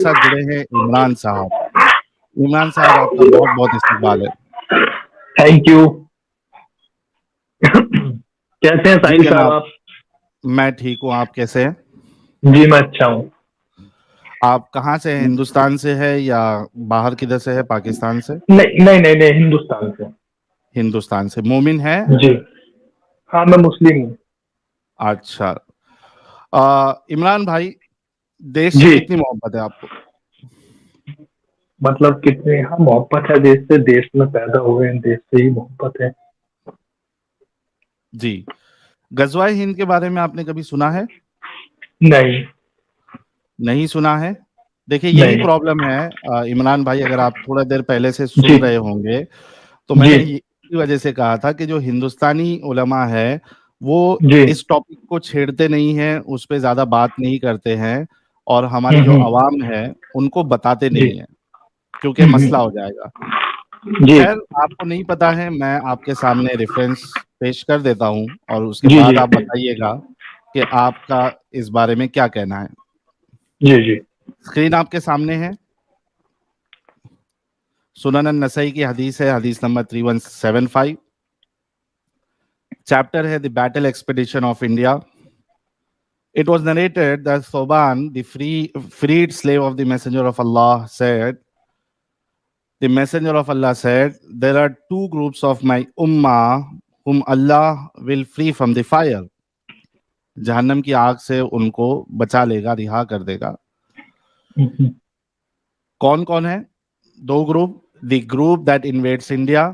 साथ जुड़े हैं इमरान साहब। इमरान साहब, आपका बहुत बहुत इस्तकबाल है। Thank you. कैसे हैं जी साहिल साहब जनाब, आप? मैं ठीक हूँ। आप कैसे हैं? जी मैं अच्छा हूँ। आप कहाँ से हैं? हिंदुस्तान से है या बाहर किधर से है? पाकिस्तान से? नहीं नहीं नहीं नहीं, हिंदुस्तान से। हिंदुस्तान से। मोमिन है? जी हाँ, मैं मुस्लिम हूँ। अच्छा। इमरान भाई, देश से जी कितनी मोहब्बत है आपको? मतलब कितने, हाँ मोहब्बत है देश से, देश में पैदा हुए हैं, देश से ही मोहब्बत है। जी। गजवाए हिंद के बारे में आपने कभी सुना है? नहीं नहीं सुना है? देखिए, यही नहीं। प्रॉब्लम है इमरान भाई। अगर आप थोड़ा देर पहले से जी सुन रहे होंगे तो जी मैंने इसी वजह से कहा था कि जो हिंदुस्तानी उलमा है वो जी। इस टॉपिक को छेड़ते नहीं हैं, उस पे ज्यादा बात नहीं करते हैं, और हमारी जो हम्म। आवाम है उनको बताते जी नहीं है, क्योंकि मसला हो जाएगा। जी खैर, आपको नहीं पता है, मैं आपके सामने रेफरेंस पेश कर देता हूं और उसके जी बाद जी आप बताइएगा कि आपका इस बारे में क्या कहना है। जी जी। स्क्रीन आपके सामने है। सुनन नसई की हदीस है, हदीस नंबर 3175। चैप्टर है the battle expedition of India. It was narrated that Thoban, the freed slave of the Messenger of Allah, said, the Messenger of Allah said, there are two groups of my ummah whom Allah will free from the fire. जहन्नम की आग से उनको बचा लेगा, रिहा कर देगा। हम्म, कौन कौन है? दो group. The group that invades India,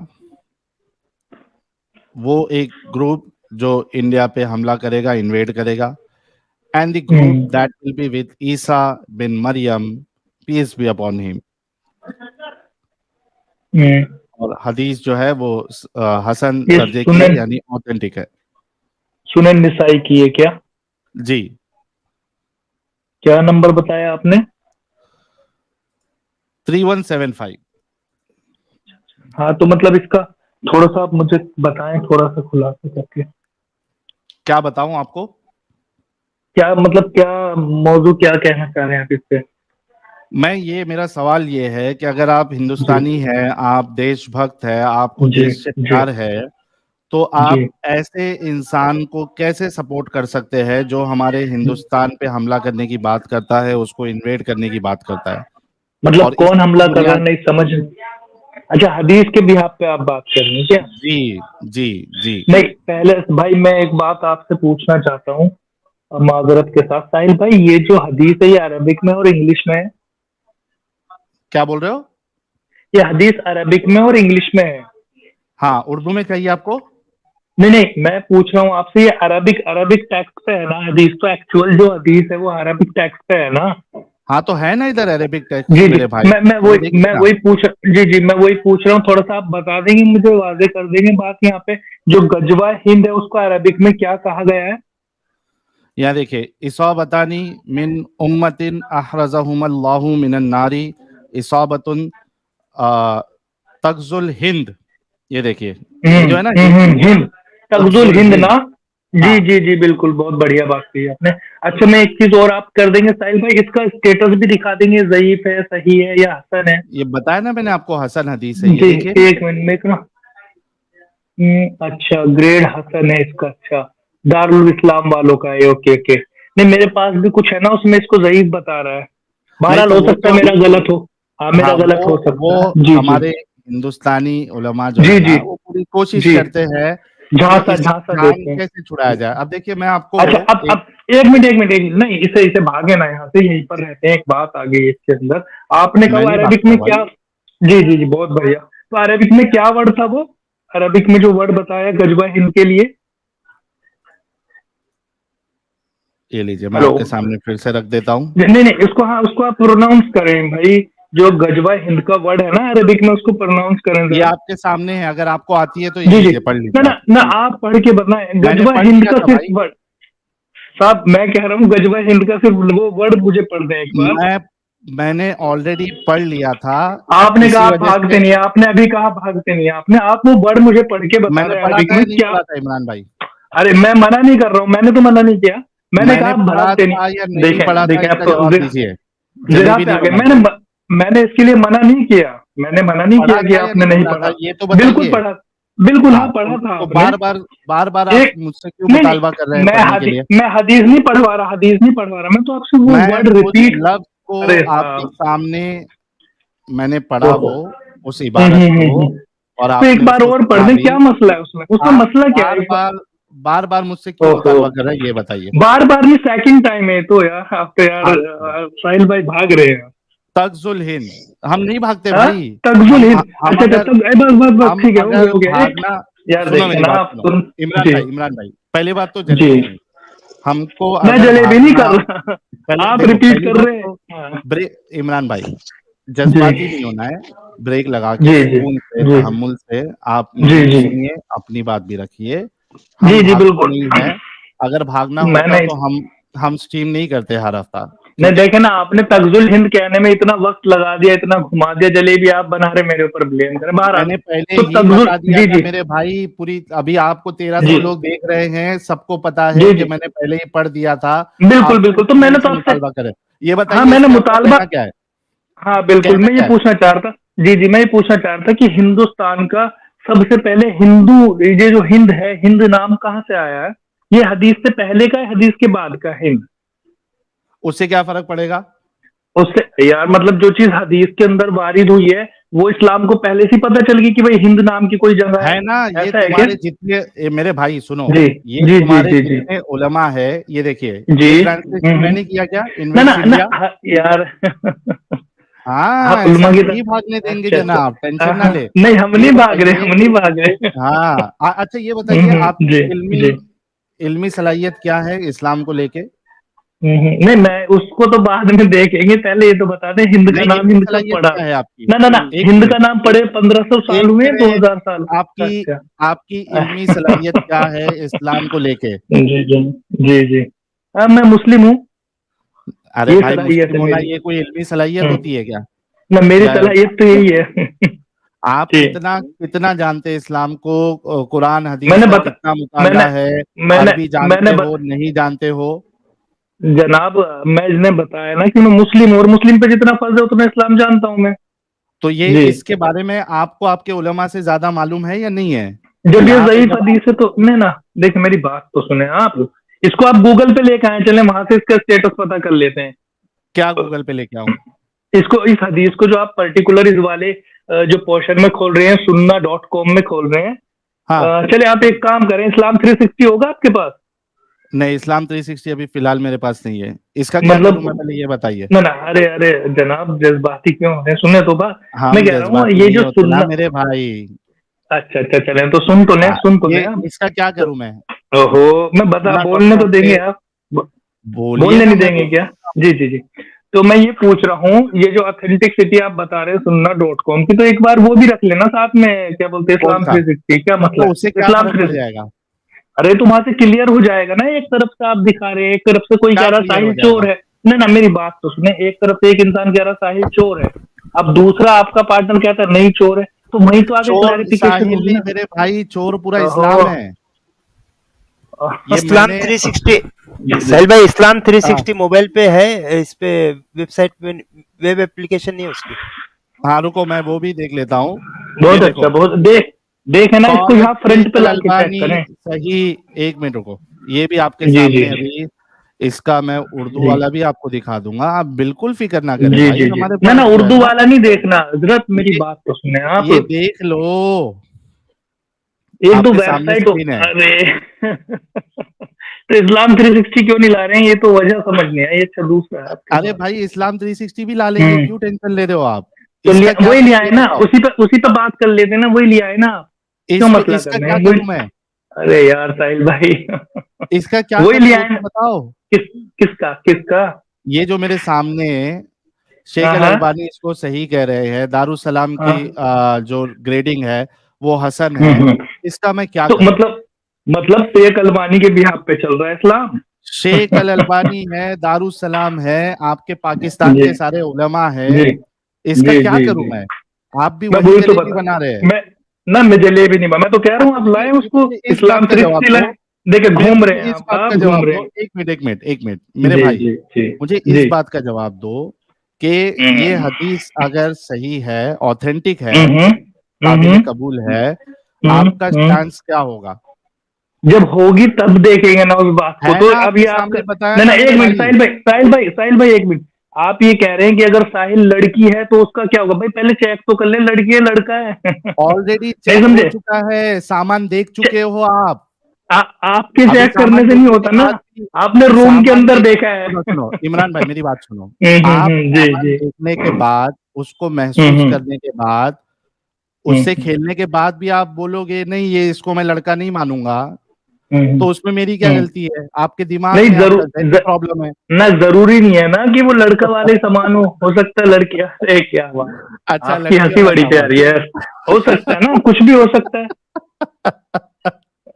वो एक ग्रुप जो इंडिया पे हमला करेगा, इन्वेड करेगा। And the group hmm, that will be with Isa bin Maryam, peace be upon him. Hmm. और हदीस जो है वो हसन ये दर्जे की है, सुनन यानी ऑथेंटिक है। सुनन निसाई की है क्या? जी। क्या नंबर बताया आपने? 3175। हाँ तो मतलब इसका थोड़ा सा आप मुझे बताएं, थोड़ा सा खुलासा करके। क्या बताऊं आपको? क्या मतलब, क्या मौजू, क्या कहना चाह रहे हैं आप इस पे? मेरा सवाल ये है कि अगर आप जी हिंदुस्तानी हैं, आप देशभक्त है, आपको जी देश से जी प्यार है, तो जी। आप ऐसे इंसान को कैसे सपोर्ट कर सकते हैं जो हमारे हिंदुस्तान पे हमला करने की बात करता है, उसको इन्वेड करने की बात करता है? मतलब और कौन इसी हमला की कर रहा है, बुनियाद। नहीं समझ। अच्छा, हदीस के बिहाफ पे आप बात कर रहे हैं क्या? जी जी जी। नहीं, पहले भाई मैं एक बात आपसे पूछना चाहता हूँ, माजरत के साथ साहिल भाई, ये जो हदीस है ये अरबिक में और इंग्लिश में है? क्या बोल रहे हो? ये हदीस अरबिक में और इंग्लिश में है? हाँ, उर्दू में चाहिए आपको? नहीं नहीं, मैं पूछ रहा हूँ आपसे, ये अरबिक अरबिक टेक्स्ट पे है ना हदीस? तो एक्चुअल जो हदीस है वो अरबिक टेक्स्ट पे है ना? हाँ, तो है ना इधर अरेबिक टेक्स्ट जी जी। मेरे भाई, मैं वो वही देखिए मैं ना। वही पूछ जी जी, मैं वही पूछ रहा हूँ, थोड़ा सा आप बता देंगे मुझे, वाजे कर देंगे बात यहाँ पे। जो गजवा हिंद है उसको अरबिक में क्या कहा गया है? यहाँ देखिए, इसाबतानी मिन उम्मतिन अहरजहुमल्लाहु मिनन नारी, इसाबतुन आ, तगजुल हिंद। ये देखिए, ये जो है ना हिंद, हिंद। तगजुल तगजुल हिंद हिंद। ना? जी हाँ, जी जी, बिल्कुल, बहुत बढ़िया बात की आपने। अच्छा, मैं एक चीज और आप कर देंगे साहिल भाई, इसका स्टेटस भी दिखा देंगे, ज़ईफ है, सही है या हसन है? ये बताया ना मैंने आपको, हसन हदीस है, ये जी, देखिए। एक मिनट में एक ना। अच्छा, ग्रेड हसन है इसका, अच्छा। दारुल इस्लाम वालों का है, ओके ओके। नहीं, मेरे पास भी कुछ है ना, उसमें इसको ज़ईफ बता रहा है। नहीं बहरहाल तो हो वो सकता है तो, मेरा गलत हो। हाँ, मेरा हाँ, गलत हो वो सकता है, जी जी हमारे हिंदुस्तानी उलमा जो है जी ना, जी वो पूरी कोशिश जी। करते हैं कि झांसा इसकी झांसा जान देते हैं। कैसे छुड़ाया जाए। अब देखिए, मैं आपको अच्छा, एक। अब एक मिनट एक मिनट, नहीं, इसे इसे भागे ना यहाँ से, यहीं पर रहते हैं, एक बात आ गई इसके अंदर। आपने मैं कहा नहीं अरबिक भागता में हूँ क्या? भाई। जी जी जी, बहुत बढ़िया। तो अरबिक में क्या वर्ड था वो? अरबिक में जो वर्ड बताया गजवा हिंद के लिए? ये लीजिए, मैं हेलो। आपके सामने फिर से रख देता हूँ। नहीं नहीं, उसको, हाँ उसको आप प्रोनाउंस करें भाई। जो गजवा हिंद का वर्ड है ना अरबिक में, उसको प्रोनाउंस करें ये जरा। आपके सामने है, अगर आपको आती है तो ये जी जी। लीजिए, पढ़ ना लीजिए ना आप। ना, आप पढ़ के बताएं, मैंने गजवा पढ़ हिंद लिया का था सिर्फ भाई। वर्ड। साहब मैं कह रहा हूँ गजवा हिंद का सिर्फ वो वर्ड मुझे पढ़ दें एक बार। मैं मैंने ऑलरेडी पढ़ लिया था, आपने कहा इसी आप वजह भागते से। नहीं, आपने अभी कहा भागते नहीं, आपने, आप वो वर्ड मुझे पढ़ के बता मैंने रहे हैं पढ़ा अरबिक था में या नहीं क्या? पढ़ा था इमरान भाई? अरे मैं मना नहीं कर रहा हूँ, मैंने तो मना नहीं किया। मैंने कहा मैंने आप पढ़ा भागते था या नहीं, नहीं देखें पढ़ा था, देखें इसका अब तो जवाब दीजिए। जगह जलेबी पे नहीं आ गए। बनाई। मैंने इसके लिए मना नहीं किया, मैंने मना नहीं पढ़ा किया कि था या आपने नहीं नहीं पढ़ा था पढ़ा। ये तो बिल्कुल बताइए। पढ़ा, बिल्कुल हाँ हाँ, पढ़ा था तो आपने। बार बार आप एक मुझसे क्यों नहीं मुतालबा कर रहे नहीं, हैं पढ़ने के लिए? मैं हदीस नहीं पढ़वा रहा, हदीस नहीं पढ़वा रहा, मैं तो आपसे वो मैं वर्ड उस रिपीट। लफ्ज को अरे आपके साहब, सामने मैंने पढ़ा, ओहो, वो उस इबारत को, हम्म। और तो एक आपने बार उसको और पढ़ सुना दें, भी। क्या मसला है उसमें, उसमें आप मसला क्या है बार एक बार। बार मुझसे क्यों ओहो, मुतालबा कर रहे हैं ये बताइए। बार बार नहीं, सेकंड टाइम है तो यार, आप तो यार हाँ, साहिल भाई भाग रहे हैं। तगजुल हिंद, हम नहीं भागते हाँ, भाई। तकजुल हिंद, हम अच्छा अच्छा, अगर तब बस हम ठीक है, अगर हो गया एक। भागना, यार सुनो देखिए मेरी ना बात आप सुनो। तुम। जी इमरान भाई पहली बात तो जी, जलेबी नहीं, हमको मैं अगर जलेबी नहीं भागना, कर रहा, पहले आप देखो रिपीट पहली कर बात रहे हैं। तो हाँ, ब्रेक, इमरान भाई जी जज्बाती नहीं होना है, ब्रेक लगा के जी जी सुकून से जी तहम्मुल से आप जी मुझे भी जी सुनिए, अपनी बात भी रखिए। जी हम जी भागते बिल्कुल। नहीं हैं। अगर भागना होता मैंने तो हम स्ट्रीम नहीं करते हर हफ्ता, नहीं क्योंकि देखे ना, आपने तकजुल हिंद कहने में इतना वक्त लगा दिया, इतना घुमा दिया, जलेबी आप बना रहे मेरे ऊपर ब्लेम करें बहरहाल। मैंने पहले तो ही तकजुल, बता दिया जी था जी मेरे भाई। पूरी अभी आपको जी 1300 लोग देख रहे हैं, सबको पता है जी कि जी, मैंने पहले ही पढ़ दिया था। बिल्कुल आप बिल्कुल, फिर तो मैंने मेरे तो से आपसे, मुतालबा करें। ये हाँ बताइए मैंने इसमें आपका मुतालबा, कहना क्या है? हाँ बिल्कुल, कहना मैं ये क्या है? पूछना चाह रहा था। जी जी, मैं ये पूछना चाह रहा था कि हिंदुस्तान का सबसे पहले हिंदू, ये जो हिंद है, हिंद नाम कहाँ से आया है? ये हदीस से पहले का है, हदीस के बाद का हिंद? उससे क्या फर्क पड़ेगा? उससे यार मतलब जो चीज हदीस के अंदर वारिद हुई है, वो इस्लाम को पहले से ही पता चल गई कि भाई हिंद नाम की कोई जगह है। है ना, ये ऐसा है क्या? तुम्हारे जितने मेरे भाई सुनो, जी ये जी जी तुम्हारे जी जी जितने उलमा है, ये देखिए, जी, ये ट्रांसलेशन मैंने किया क्या, ना ना इन्वेस्ट ना, इंडिया। हाँ, यार हाँ, आप ऐसा उलमा की नहीं भागने तरफ, देंगे अच्छा जनाब, अच्छा, टेंशन ना ले। नहीं हम ये नहीं भाग रहे, बताइए, हम नहीं भाग रहे। हाँ अच्छा ये बताइए आपकी जी इल्मी जी, इल्मी सलाहियत क्या है इस्लाम को लेके? नहीं मैं उसको तो बाद में देखेंगे, पहले ये तो बता दें हिंद का नहीं, नाम इल्मी हिंद कब सलाहियत पड़ा। क्या है आपकी? ना ना ना, एक हिंद का मिनट, नाम पड़े 1500 साल एक हुए, मिनट, 2000 साल। आपकी अच्छा, आपकी इल्मी सलाहियत क्या है इस्लाम को लेके? जी जी जी जी, हाँ मैं मुस्लिम हूँ, अरे ये भाई, सलाहियत मुस्लिम है होना मेरी। ये कोई इल्मी सलाहियत हम्म, होती है क्या? ना मेरी या सलाहियत तो यही है। आप जी, कितना कितना जानते हैं इस्लाम को? कुरान हदीस मैंने का बता कितना मैंने मुताला है? मैंने अरबी मैंने जानते हो नहीं जानते हो? जनाब, मैं बताया ना कि मैं मुस्लिम हूँ, और मुस्लिम पे जितना फर्ज है उतना इस्लाम जानता हूँ मैं। तो ये जी, इसके बारे में आपको आपके उलमा से ज्यादा मालूम है या नहीं है? जब ये यहाँ पे ज़ईफ़ जब हदीस है तो नहीं ना, देखिए मेरी बात तो सुने आप, इसको आप गूगल पे लेके आए, चले वहां से इसका स्टेटस पता कर लेते हैं। क्या गूगल पे लेके आऊं? इसको, इस हदीस को जो आप पर्टिकुलर इस वाले जो पोर्शन में खोल रहे हैं, sunna.com में खोल रहे हैं, हाँ, चले आप एक काम करें, इस्लाम 360 होगा आपके पास? नहीं, इस्लाम 360 अभी फिलहाल मेरे पास नहीं है। इसका क्या करूं मैं, मतलब पहले ये बताइए। ना ना, अरे अरे जनाब, जज्बाती क्यों हो रहे हैं, सुने तो बात। मैं हम कह रहा हूँ जज्बाती ये नहीं जो होते ना सुन्ना, मेरे भाई। अच्छा अच्छा, चले तो सुन तो लें, हाँ, सुन तो ये लें आप। इसका क्या तो करूं मैं? ओहो, मैं बता, सुन्ना डॉट बोलने तो कॉम देंगे पे आप, ब- बोलिए बोलने ना, नहीं मैं देंगे बोल। क्या? जी जी जी, तो मैं ये पूछ रहा हूँ, ये जो ऑथेंटिसिटी आप बता रहे हैं sunna.com की, तो एक बार वो भी रख लेना साथ में, क्या बोलते हैं, कौन इस्लाम सा? 360, क्या मसला तो उससे है क्या इस्लाम फर्क पड़ 360? जाएगा? अरे तो वहां से क्लियर हो जाएगा ना, एक तरफ से आप दिखा रहे हैं, एक तरफ से कोई क्या कह रहा क्लियर हो साहिल जाएगा? चोर है। ना ना, मेरी बात तो सुने, एक तरफ से एक इंसान कह रहा साहिल चोर है, अब दूसरा आपका पार्टनर कहता है नहीं चोर है, तो वहीं तो आगे चोर क्लैरिफिकेशन साहिल होगी नहीं ना। मेरे भाई, चोर पूरा ओहो, इस्लाम है। ये इस्लाम मैंने 360, जी जी, साहिल भाई इस्लाम हाँ 360 मोबाइल पे है, इस पे वेबसाइट पे वेब एप्लीकेशन नहीं है उसकी। हाँ, रुको मैं वो भी देख लेता हूँ। ये बहुत अच्छा, देखो, बहुत देखे ना, इसको कौल यहाँ फ्रंट शेख पे अल लाके चेक अलबानी करें। सही। एक मिनट रुको, ये भी आपके जी जी सामने अभी इसका मैं उर्दू जी वाला भी आपको दिखा दूंगा, आप बिल्कुल फिक्र ना करें जी भाई, जी जी, हमारे ना पास ना, जो है उर्दू ना, वाला नहीं देखना हजरत, मेरी ये बात तो सुने आप। ये देख लो, एक दो आपके सामने वेबसाइट हो, स्क्रीन है। अरे तो इस्लाम 360 क्यों नहीं ला रहे हैं, ये तो वजह समझ नहीं आई। अच्छा, दूसरा है आपके अरे पास? भाई, इस्लाम 360 भी ला लेंगे, हम्म, क्यों टेंशन ले रहे हो आप? तो इसका क्या वही ले करूं आए ये ना, बताओ, उसी पे बात कर लेते हैं ना, वही ले आए ना आप। क्यों मसला इसका करना क्या है करूं वही? मैं? अरे यार साहिल भाई, इसका क्या वही ले करूं वो आए तो ना। बताओ। किस किसका किसका? ये जो मेरे सामने शेख हाँ अल हाँ अलबानी इसको सही कह रहे हैं, दारुसलाम की हाँ, जो ग्रेडिंग है वो हसन है। हम्म। इसका मैं क्या तो करूं? मतलब शेख अलबानी के बिहाफ पे चल रहा है इस्लाम? शेख अल अलबानी है, दारुसलाम है, आपके पाकिस्तान जी के सारे उलमा है। जी इसका जी क्या जी करूं जी, मैं? आप भी मैं वही वही तो जलेबी बता, बना रहे हैं। मैं ना, मैं जलेबी नहीं, मैं तो कह रहा हूँ अच्छा, आप लाए उसको, मुझे इस बात इस्लाम का जवाब 360 दो, लाए। देखिए घूम मुझे रहे हैं इस आप बात का आप घूम जवाब रहे दो, हैं। एक मिनट, एक मिनट, एक मिनट मेरे जी भाई, जी जी मुझे इस जी बात का जवाब दो कि ये हदीस अगर सही है, ऑथेंटिक है, काबिल कबूल है, आपका स्टांस क्या होगा? जब होगी तब देखेंगे ना उस बात को। है तो ना, अब ये आपके आपका सामने बताया ना ना एक मेरे मिनट, भाई। साहिल भाई एक मिनट। आप ये कह रहे हैं कि अगर साहिल लड़की है तो उसका क्या होगा? भाई पहले चेक तो कर ले लड़की है लड़का है। ऑलरेडी नहीं चेक हो समझे? चुका है, सामान देख चे- चुके हो आप। आपके अभी चेक करने सामान से नहीं देखने के होता ना। बाद भी, आपने रूम के सामान अंदर देख, देखा है। सुनो सुनो इमरान भाई मेरी बात सुनो। आप जी सामान जी। देखने के बाद, उसको महसूस हम्म करने के बाद, उससे हम्म खेलने के बाद भी आप बोलोगे नहीं ये इसको मैं लड़का नहीं मानूंगा, हम्म तो उसमें मेरी क्या हम्म। गलती है? आपके दिमाग नहीं में, आपका जरूर जहनी प्रॉब्लम है। ना, जरूरी नहीं है ना कि वो लड़का वाले समान हो सकता है लड़की। अरे क्या बात, अच्छा, आपकी लड़की हंसी वाला बड़ी सामान। प्यारी है। हो सकता है ना, कुछ भी हो सकता है।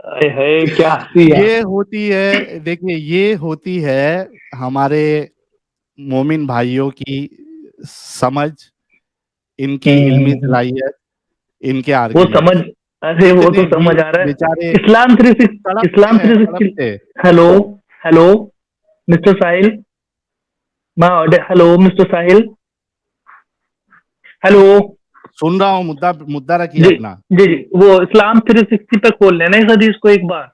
अरे है क्या हंसी यार। ये होती है, देखिए ये होती है हमारे मोमिन भाइयों की समझ, इनकी इल्मी हम्म। सलाहियत, इनके वो समझ, आर्ग्यूमेंट्स। अरे वो इतने तो समझ वीक आ रहा बेचारे है। इस्लाम थ्री सिक्स, तड़पते इस्लाम हैं, थ्री सिक्सटी। तड़पते। Hello, hello mister Sahil. Hello mister Sahil. Hello. सुन रहा हूँ, मुद्दा मुद्दा रखिए जी अपना। जी जी, वो इस्लाम 360 पे खोल लेना इस हदीस को एक बार।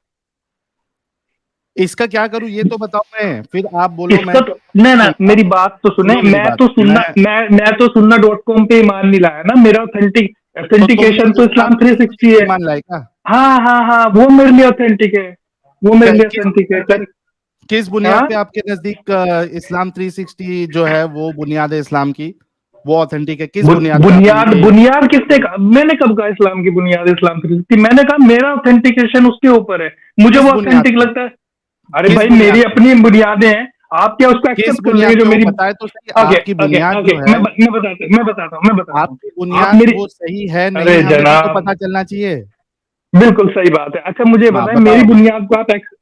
इसका क्या करूं ये तो बताओ, मैं फिर आप बोलो इसका मैं तो नहीं ना, कहूंगा। मेरी बात तो सुने। सुनो मेरी बात, मैं तो सुन्ना डॉट कॉम पे ईमान नहीं लाया ना। मेरा तो तुमने ऑथेंटिकेशन तो इस्लाम इस्लाम 360 360 है। ईमान लाए क्या? हाँ हाँ हाँ, वो मेरे लिए ऑथेंटिक है। वो मेरे लिए किस ऑथेंटिक है। बुनियाद पे, किस बुनियाद हाँ पे आपके नजदीक इस्लाम 360 जो है वो बुनियाद है इस्लाम की, वो ऑथेंटिक है? किस बुनियाद पे आपने बुनियाद, ये? बुनियाद किसने कहा? मैंने कब कहा इस्लाम की बुनियाद इस्लाम 360? मैंने कहा मेरा ऑथेंटिकेशन उसके ऊपर है, मुझे किस वो बुनियाद ऑथेंटिक पे? लगता है। अरे किस भाई बुनियाद मेरी पे? अपनी बुनियादें हैं। आप क्या उसको किस एक्सेप्ट कर बुनियाद लेंगे जो पे वो मेरी? बताए तो सही, ओके आपकी ओके बुनियाद ओके, जो है, मैं बताता हूँ। आपकी आप बुनियाद मेरी, वो सही है नहीं, अरे हमें भी तो जनाब पता चलना चाहिए। बिल्कुल सही बात है। अच्छा मुझे हाँ बताएं, बताओ अभी।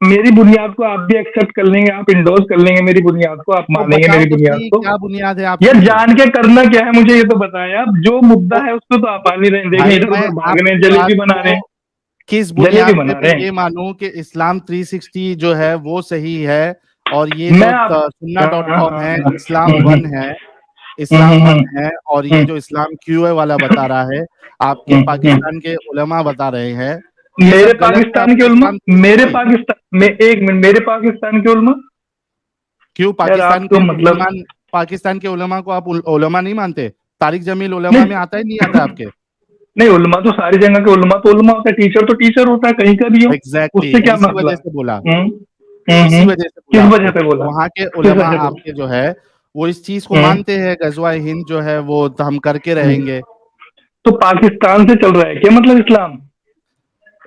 मेरी बुनियाद को आप भी एक्सेप्ट कर लेंगे, आप इंडोर्स कर लेंगे मेरी बुनियाद को, आप तो मानेंगे बताओ मेरी तो बुनियाद सही, को? क्या बुनियाद है यार आपकी? जान के करना क्या है मुझे ये तो बताएं आप। जो मुद्दा तो है उस पर तो आप आ नहीं रहे, देखें भाई इधर मैं उधर भाग रहे हैं, आपकी बात जलेबी बना रहे को हैं। किस जलेबी बुनियाद पे बना मैं रहे हैं। ये मानूं कि इस्लाम 360 जो है वो सही है, और ये मैं जो आप सुन्ना डॉट हाँ, कॉम है, हाँ, इस्लाम वन है, हम्म, इस्लाम वन हम्म, है, और ये हम्म, जो इस्लाम क्यूए वाला बता रहा है, आपके हम्म। पाकिस्तान के उलमा बता रहे हैं, ये मेरे सब गलत है पाकिस्तान के आपका उलमा, इस्लाम 360। एक मिनट, मेरे पाकिस्तान के उलमा। क्यों यार पाकिस्तान आप तो के मतलब, मुसलमान, पाकिस्तान के उलमा को आप उलमा नहीं मानते? तारिक जमील उलमा में आता है नहीं आता है नहीं आपके? नहीं, उलमा तो सारी जगह के उलमा तो उलमा होता है, टीचर तो टीचर होता है कहीं का भी हो। एग्जैक्टली उससे क्या इसी मसला वजह है? से बोला, इसी हम्म। वजह से किस बोला आपको वजह से कि बोला? वहाँ के किस उलमा वजह से बोला? आपके जो है वो इस चीज को हम्म। मानते हैं, गजवा हिंद जो है वो तो हम करके रहेंगे। तो पाकिस्तान से चल रहा है क्या मतलब इस्लाम?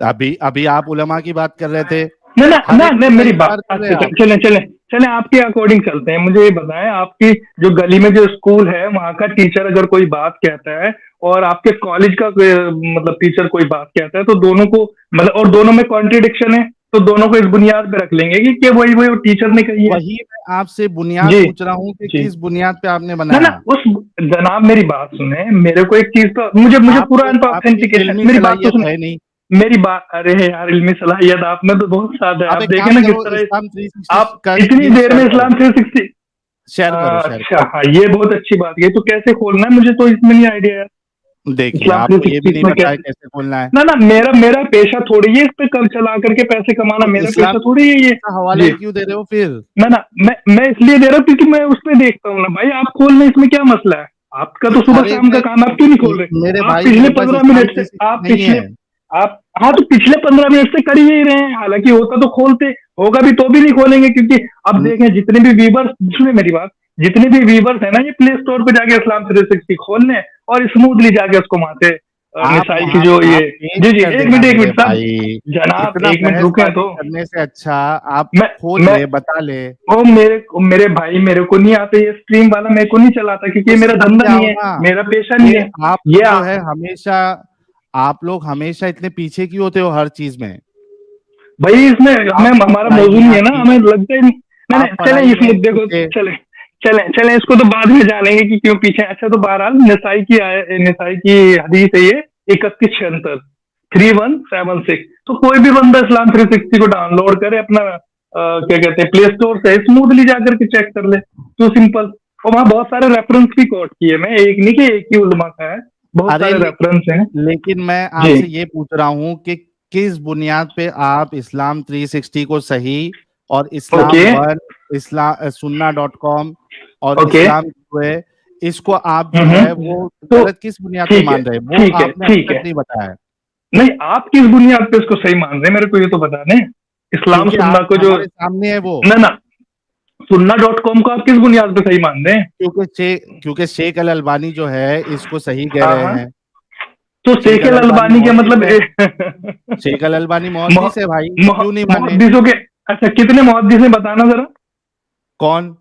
अभी अभी आप उलमा की बात कर रहे थे, ना ना हर ना एक नहीं, को मेरी इनकार बात कर रहे अच्छा हैं आप। चले चले चले आपके अकॉर्डिंग चलते हैं। मुझे ये बताएं, आपकी जो गली में जो स्कूल है वहां का टीचर अगर कोई बात कहता है और आपके कॉलेज का मतलब टीचर कोई बात कहता है, तो दोनों को मतलब, और दोनों में कॉन्ट्रिडिक्शन है, तो दोनों को इस बुनियाद पे रख लेंगे कि वही वही टीचर ने कही है। वही मैं आपसे बुनियाद जी पूछ रहा हूँ कि जी। किस बुनियाद पे आपने ना ना बनाया। उस, जनाब मेरी बात सुने, मेरे को एक चीज तो मुझे मुझे पूरा आपको आपकी ऑथेंटिकेशन, इल्मी मेरी बात तो सलाहियत सुने। है नहीं। मेरी बात, अरे यार इल्मी सलाहियत आप में तो बहुत ज्यादा है। आप आप एक देखे काम ना किस करो, इस्लाम तरह 360 आप का इतनी लिंक देर में शेयर करो, इस्लाम 360। शेयर करो, शेयर अच्छा हाँ, ये बहुत अच्छी बात है। तो कैसे खोलना है? मुझे तो इसमें नहीं आइडिया है। करो। देखिए इस्लाम आपको ये भी 360 नहीं इसमें पता है कैसे? कैसे खोलना है। ना ना, मेरा मेरा पेशा थोड़ी है इस पे कल चला करके पैसे कमाना, तो मेरा इस्लाम पेशा थोड़ी है ये। का हवाला जी। ही क्यों दे रहे हो फिर? ना ना, मैं इसलिए दे रहा हूँ क्योंकि मैं उस पे देखता हूँ ना भाई। आप खोल लें, इसमें क्या मसला है? आपका तो सुबह अरे शाम का मैं, काम, आप क्यों नहीं खोल रहे? मेरे आप भाई पिछले मेरे पास 15 मिनट इस्लाम से, 360 आप नहीं पिछले, है। आप हाँ तो पिछले 15 मिनट से कर ही नहीं रहे हैं। हालांकि होता तो खोलते, होगा भी तो भी नहीं खोलेंगे, क्योंकि अब न- देखें जितने भी वीवर्स, सुने मेरी बात, जितने भी वीवर्स है ना, ये प्ले स्टोर पे जाके इस्लाम 360 खोल लें और स्मूथली जाके उसको वहां से आप मिसाइल की वहां जो ये, आप पेश जी जी, कर एक देना मिनट एक मेरे मिनट साहब, भाई। जनाब इतना एक मिनट रुके बहसबाजी तो। करने से अच्छा आप मैं खोल मैं ले, बता ले। ओ मेरे भाई, मेरे को नहीं आता ये स्ट्रीम वाला, मेरे को नहीं चलाता क्योंकि तो ये मेरा समझ धंधा नहीं जाओ है, ना मेरा पेशा नहीं कि है। आप ये लोग जो है हमेशा, आप लोग हमेशा इतने पीछे क्यों होते हो हर चीज में? भाई इसमें हमें, आपको हमारा पढ़ाई मौजूद नहीं नहीं है ना, आती, हमें लगता ही नहीं। नहीं आप नहीं, चले पढ़ाई इस में मुद्दे को, पीछे। चले चले चले इसको तो बाद में जानेंगे कि क्यों पीछे। अच्छा तो बहरहाल नसाई की हदीस है ये, 3176, 3176। तो कोई भी बंदा इस्लाम 360 को डाउनलोड करे अपना क्या कहते हैं प्ले स्टोर से, स्मूथली जाकर के चेक कर ले, तो सिंपल। और वहाँ बहुत सारे रेफरेंस भी कोट किए, मैं एक नहीं कि एक ही उलमा का है, बहुत अरे सारे रेफरेंस हैं। लेकिन मैं जी आपसे ये पूछ रहा हूँ कि किस बुनियाद पे आप इस्लाम 360 को सही और इस्लाम ओके वन, इस्लाम sunnah.com और ओके इस्लाम जो है, इसको आप जो है वो तो गलत किस बुनियाद पे ठीक है मान रहे हैं, वो ठीक है आपने अभी ठीक तक है। नहीं बताया है। नहीं, आप किस बुनियाद पे इसको सही मान रहे हैं, मेरे को ये तो बता दें। इस्लाम क्योंकि सुन्ना आप को जो, हमारे सामने है वो, ना ना, sunnah.com को आप किस बुनियाद पे सही मान रहे हैं? क्योंकि शेख अल अलबानी जो है इसको सही कह हाँ रहे हाँ, हैं। तो शेख शेख अल अल अलबानी अलबानी के मुहद्दिस मतलब है, शेख अल अलबानी मोह- मुहद्दिस है भाई, क्यों नहीं माने? मुहद्दिसों के, अच्छा कितने मुहद्दिस हैं बताना जरा, कौन?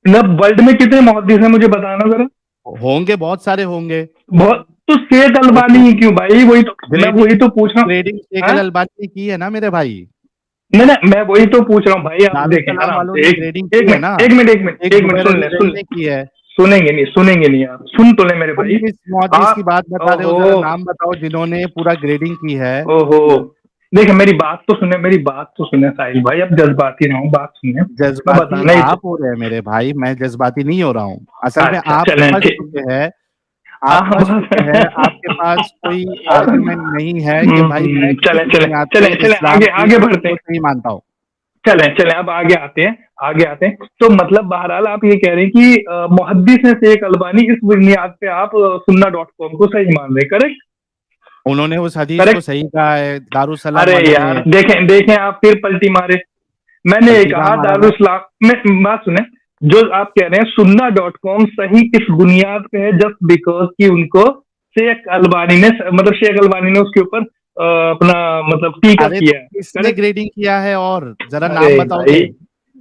मतलब वर्ल्ड में कितने मुहद्दिस हैं मुझे बताना जरा। होंगे, बहुत सारे होंगे। बहुत, तो शेख तो अलबानी ही क्यों भाई, वही तो मैं ग्रेडिंग वही तो पूछ रहा हूँ। ग्रेडिंग शेख हाँ? अल अलबानी ने की है ना मेरे भाई। नहीं नहीं, मैं वही तो पूछ रहा हूँ भाई, आप देखें दारुसलाम आराम वालों से, ने एक ग्रेडिंग एक की है मिनट ना, एक मिनट एक मिनट एक एक मिनट, जुबैर सुन ले अली सुन जैन ले, ने की है। सुनेंगे नहीं आप, सुन तो ले मेरे तुम भाई। किस मुहद्दिस की आप, बात बता रहे हो, ओहो जरा नाम बताओ जिन्होंने पूरा ग्रेडिंग की है। ओहो, देखिए मेरी बात तो सुने, मेरी बात तो सुने साहिल भाई, अब जज्बाती ना हो, बात सुने, मैं जज्बाती बताना ही आप हो रहे हैं मेरे भाई, मैं जज्बाती नहीं हो रहा हूँ। असल में अच्छा आप चलें फंस ठीक। चुके हैं, हाँ आप फंस बस चुके हैं, आपके पास कोई आर्ग्यूमेंट नहीं है कि भाई मैं किस चलें चलें बुनियाद पे चलें चलें, इस्लाम आगे की आगे बढ़ते को हैं, सही मानता हूँ। चलें चलें, अब आगे आते हैं, आगे आते हैं। तो मतलब बहरहाल आप ये कह रहे हैं कि मुहद्दिस है शेख अलबानी, इस बुनियाद पे आप sunnah.com को सही मान रहे हैं, करेक्ट? उन्होंने उस हदीस को करेक्ट। सही कहा है, दारुसलाम अरे वालों ने यार देखें देखें, आप फिर पलटी मारे। मैंने ये पलटी कहाँ कहा मारा मैं? दारुस्लाम में, बात सुने, जो आप कह रहे हैं sunnah.com सही किस बुनियाद पे है, जस्ट बिकॉज कि उनको शेख अलबानी ने, मतलब शेख अलबानी ने उसके ऊपर अपना मतलब टीका अरे तो किया है, किसने करेक्ट? ग्रेडिंग किया है, और जरा अरे नाम बताओ भाई, तो,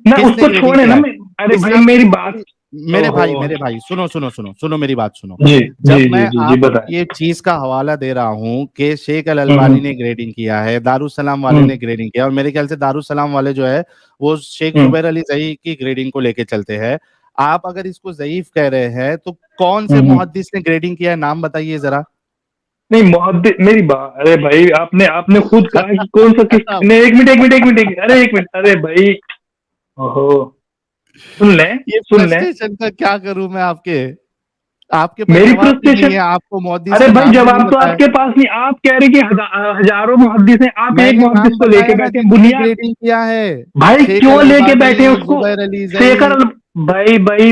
ना किसने उसको ग्रेडिंग छोड़े ना किया है? अरे भाई इस्लाम मेरी बात, 360। ओहो, मेरे भाई सुनो सुनो सुनो सुनो मेरी बात सुनो। जी जब जी मैं जी जी जी, आपको बताएं। ये चीज का हवाला दे रहा हूँ कि शेख अल अलबानी हम्म ने ग्रेडिंग किया है, दारुसलाम वाले हम्म ने ग्रेडिंग किया, और मेरे ख्याल से दारुसलाम वाले जो है वो शेख हम्म जुबैर अली ज़ई की ग्रेडिंग को लेके चलते हैं। आप अगर इसको ज़ईफ कह रहे हैं तो कौन से हम्म। मुहद्दिस ने ग्रेडिंग किया है, नाम बताइए जरा। नहीं मुहद्दिस, मेरी बात, अरे भाई आपने आपने खुद कहा कि कौन सा किस, नहीं एक मिनट, अरे एक मिनट, अरे भाई, ओहो, सुन लें ये सुन लें, फ्रस्ट्रेशन का क्या करूं मैं, आपके आपके पास मेरी जवाब भी नहीं फ्रस्ट्रेशन, है, आपको मुहद्दिस अरे के भाई नाम भी नहीं जवाब तो बताया। आपके पास नहीं, आप कह रहे कि हजारों मुहद्दिस हैं, आप एक मैंने मुहद्दिस नाम को लेके बताया ना बैठे हैं, जिन्होंने बुनियाद, ग्रेडिंग किया है। भाई शेख क्यों अल लेके बैठे हैं अलबानी, उसको? जुबैर अली शेख जई। अल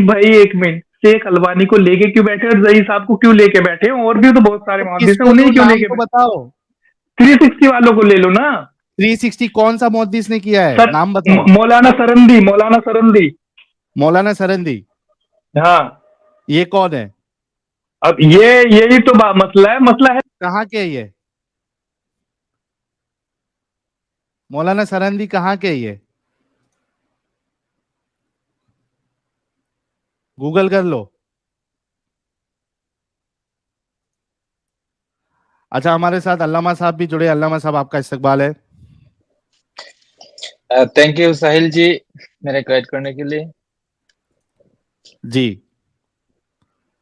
भाई एक मिनट, शेख अलबानी को लेके क्यों बैठे और जई साहब को क्यों लेके बैठे हैं? और भी तो बहुत सारे तो मुहद्दिस हैं, किसको उन्हें दूं, क्यों नाम लेके तो बैठे? बताओ। 360 वालों को ले लो ना। 360 कौन सा मुहद्दिस ने किया है, सर, नाम बताओ। मौलाना सरंदी। मौलाना सरंदी, हाँ, ये कौन है? अब ये यही तो मसला है। कहाँ के है ये? मौलाना सरंदी कहाँ के है ये? गूगल कर लो। अच्छा, हमारे साथ अल्लामा साहब भी जुड़े। अल्लामा साहब, आपका इस्तकबाल है। थैंक यू साहिल जी, मेरे गाइड करने के लिए। जी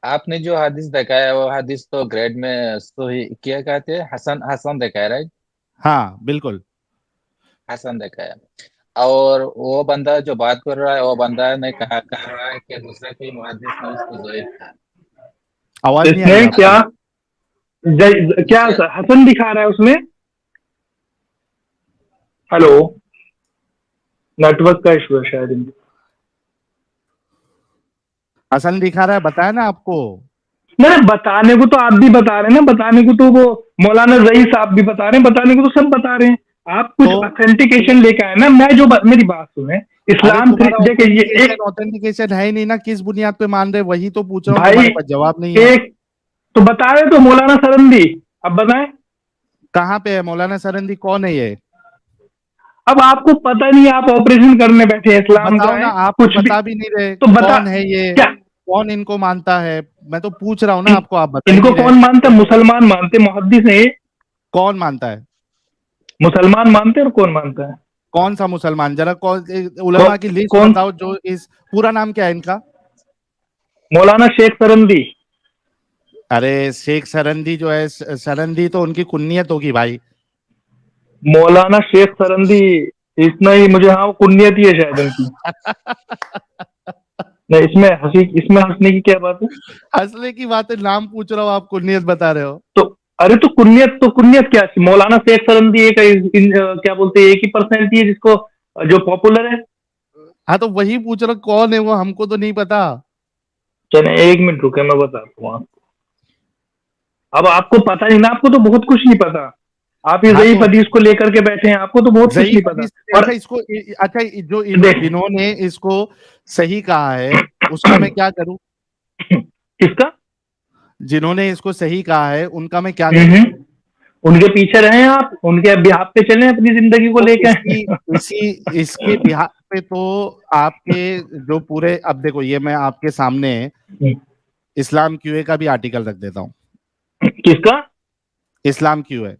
आपने जो हदीस दिखाया वो हदीस तो ग्रेड में सही क्या कहते हैं, हसन हसन दिखाया, राइट? हाँ बिल्कुल। हसन दिखाया। और वो बंदा जो बात कर रहा है वो बंदा ने कह रहा है कि दूसरे कोई मुहद्दिस ने उसको ज़ईफ कहा। आवाज नहीं आ इसने रही क्या, आपकी। क्या दूसरे हसन दिखा रहा है उसमें? हेलो, नेटवर्क का इशू है शायद इनका। हसन दिखा रहा है, बताया ना आपको। ना ना, बताने को तो आप भी बता रहे हैं ना, बताने को तो वो मौलाना रईस साहब भी बता रहे हैं, बताने को तो सब बता रहे हैं। आप कुछ तो ऑथेंटिकेशन लेके आए ना, मैं जो मेरी बात सुने, अरे इस्लाम तुम्हारा देखिए ये एक, ऑथेंटिकेशन है ही नहीं ना, किस बुनियाद पे मान रहे, वही तो पूछ रहा हूँ, भाई तुम्हारे पास जवाब नहीं है। एक तो बता रहे तो मौलाना सरंदी, अब बताएं। कहाँ पे है मौलाना सरंदी, कौन है ये? अब आपको पता नहीं, आप ऑपरेशन करने बैठे हैं, तो इस्लाम का बताओ ना, है आप तो कुछ भी, बता भी नहीं रहे, तो बता, कौन है ये, क्या कौन इनको मानता है। मैं तो पूछ रहा हूँ ना आपको, आप बता ही इनको नहीं रहे। कौन मानता? मुसलमान मानते, मुहद्दिस है ये, कौन मानता है? मुसलमान मानते और कौन मानता है? कौन सा मुसलमान, जरा कौन कौ, उलमा की लिस्ट कौन? बताओ जो इस, पूरा नाम क्या है इनका? मौलाना शेख सरंदी। अरे शेख सरंदी जो है, सरंदी तो उनकी कुन्नियत होगी भाई। मौलाना शेख सरंदी, इतना ही मुझे, हाँ वो कुन्नियत ही है शायद उनकी। नहीं, इसमें हंसने की क्या बात है? हंसने की बात है, नाम पूछ रहा हूँ, आप कुन्नियत बता रहे हो। तो अरे तो कुन्नियत क्या है? मौलाना शेख सरंदी एक क्या बोलते हैं, एक ही पर्सनैलिटी है जिसको जो पॉपुलर है। हाँ तो वही पूछ रहा हूँ, कौन है वो, हमको तो नहीं पता। चले 1 मिनट रुके, मैं बताता हूँ आपको। अब आपको पता नहीं ना, आपको तो बहुत कुछ नहीं पता। आप ये हाँ ज़ईफ तो हदीस को लेकर के बैठे हैं, आपको तो बहुत कुछ नहीं ज़ईफ पता। हदीस, और अच्छा इसको अच्छा जो देख जिन्होंने इसको सही कहा है उसका मैं क्या करूं? किसका? जिन्होंने इसको सही कहा है उनका मैं क्या हम्म करूं? हम्म। उनके पीछे रहे आप, उनके बिहाफ पे चले अपनी जिंदगी को तो लेकर। इसी इसके बिहार पे तो आपके जो पूरे, अब देखो ये मैं आपके सामने इस्लाम क्यूए का भी आर्टिकल रख देता हूँ। किसका? इस्लाम क्यूए।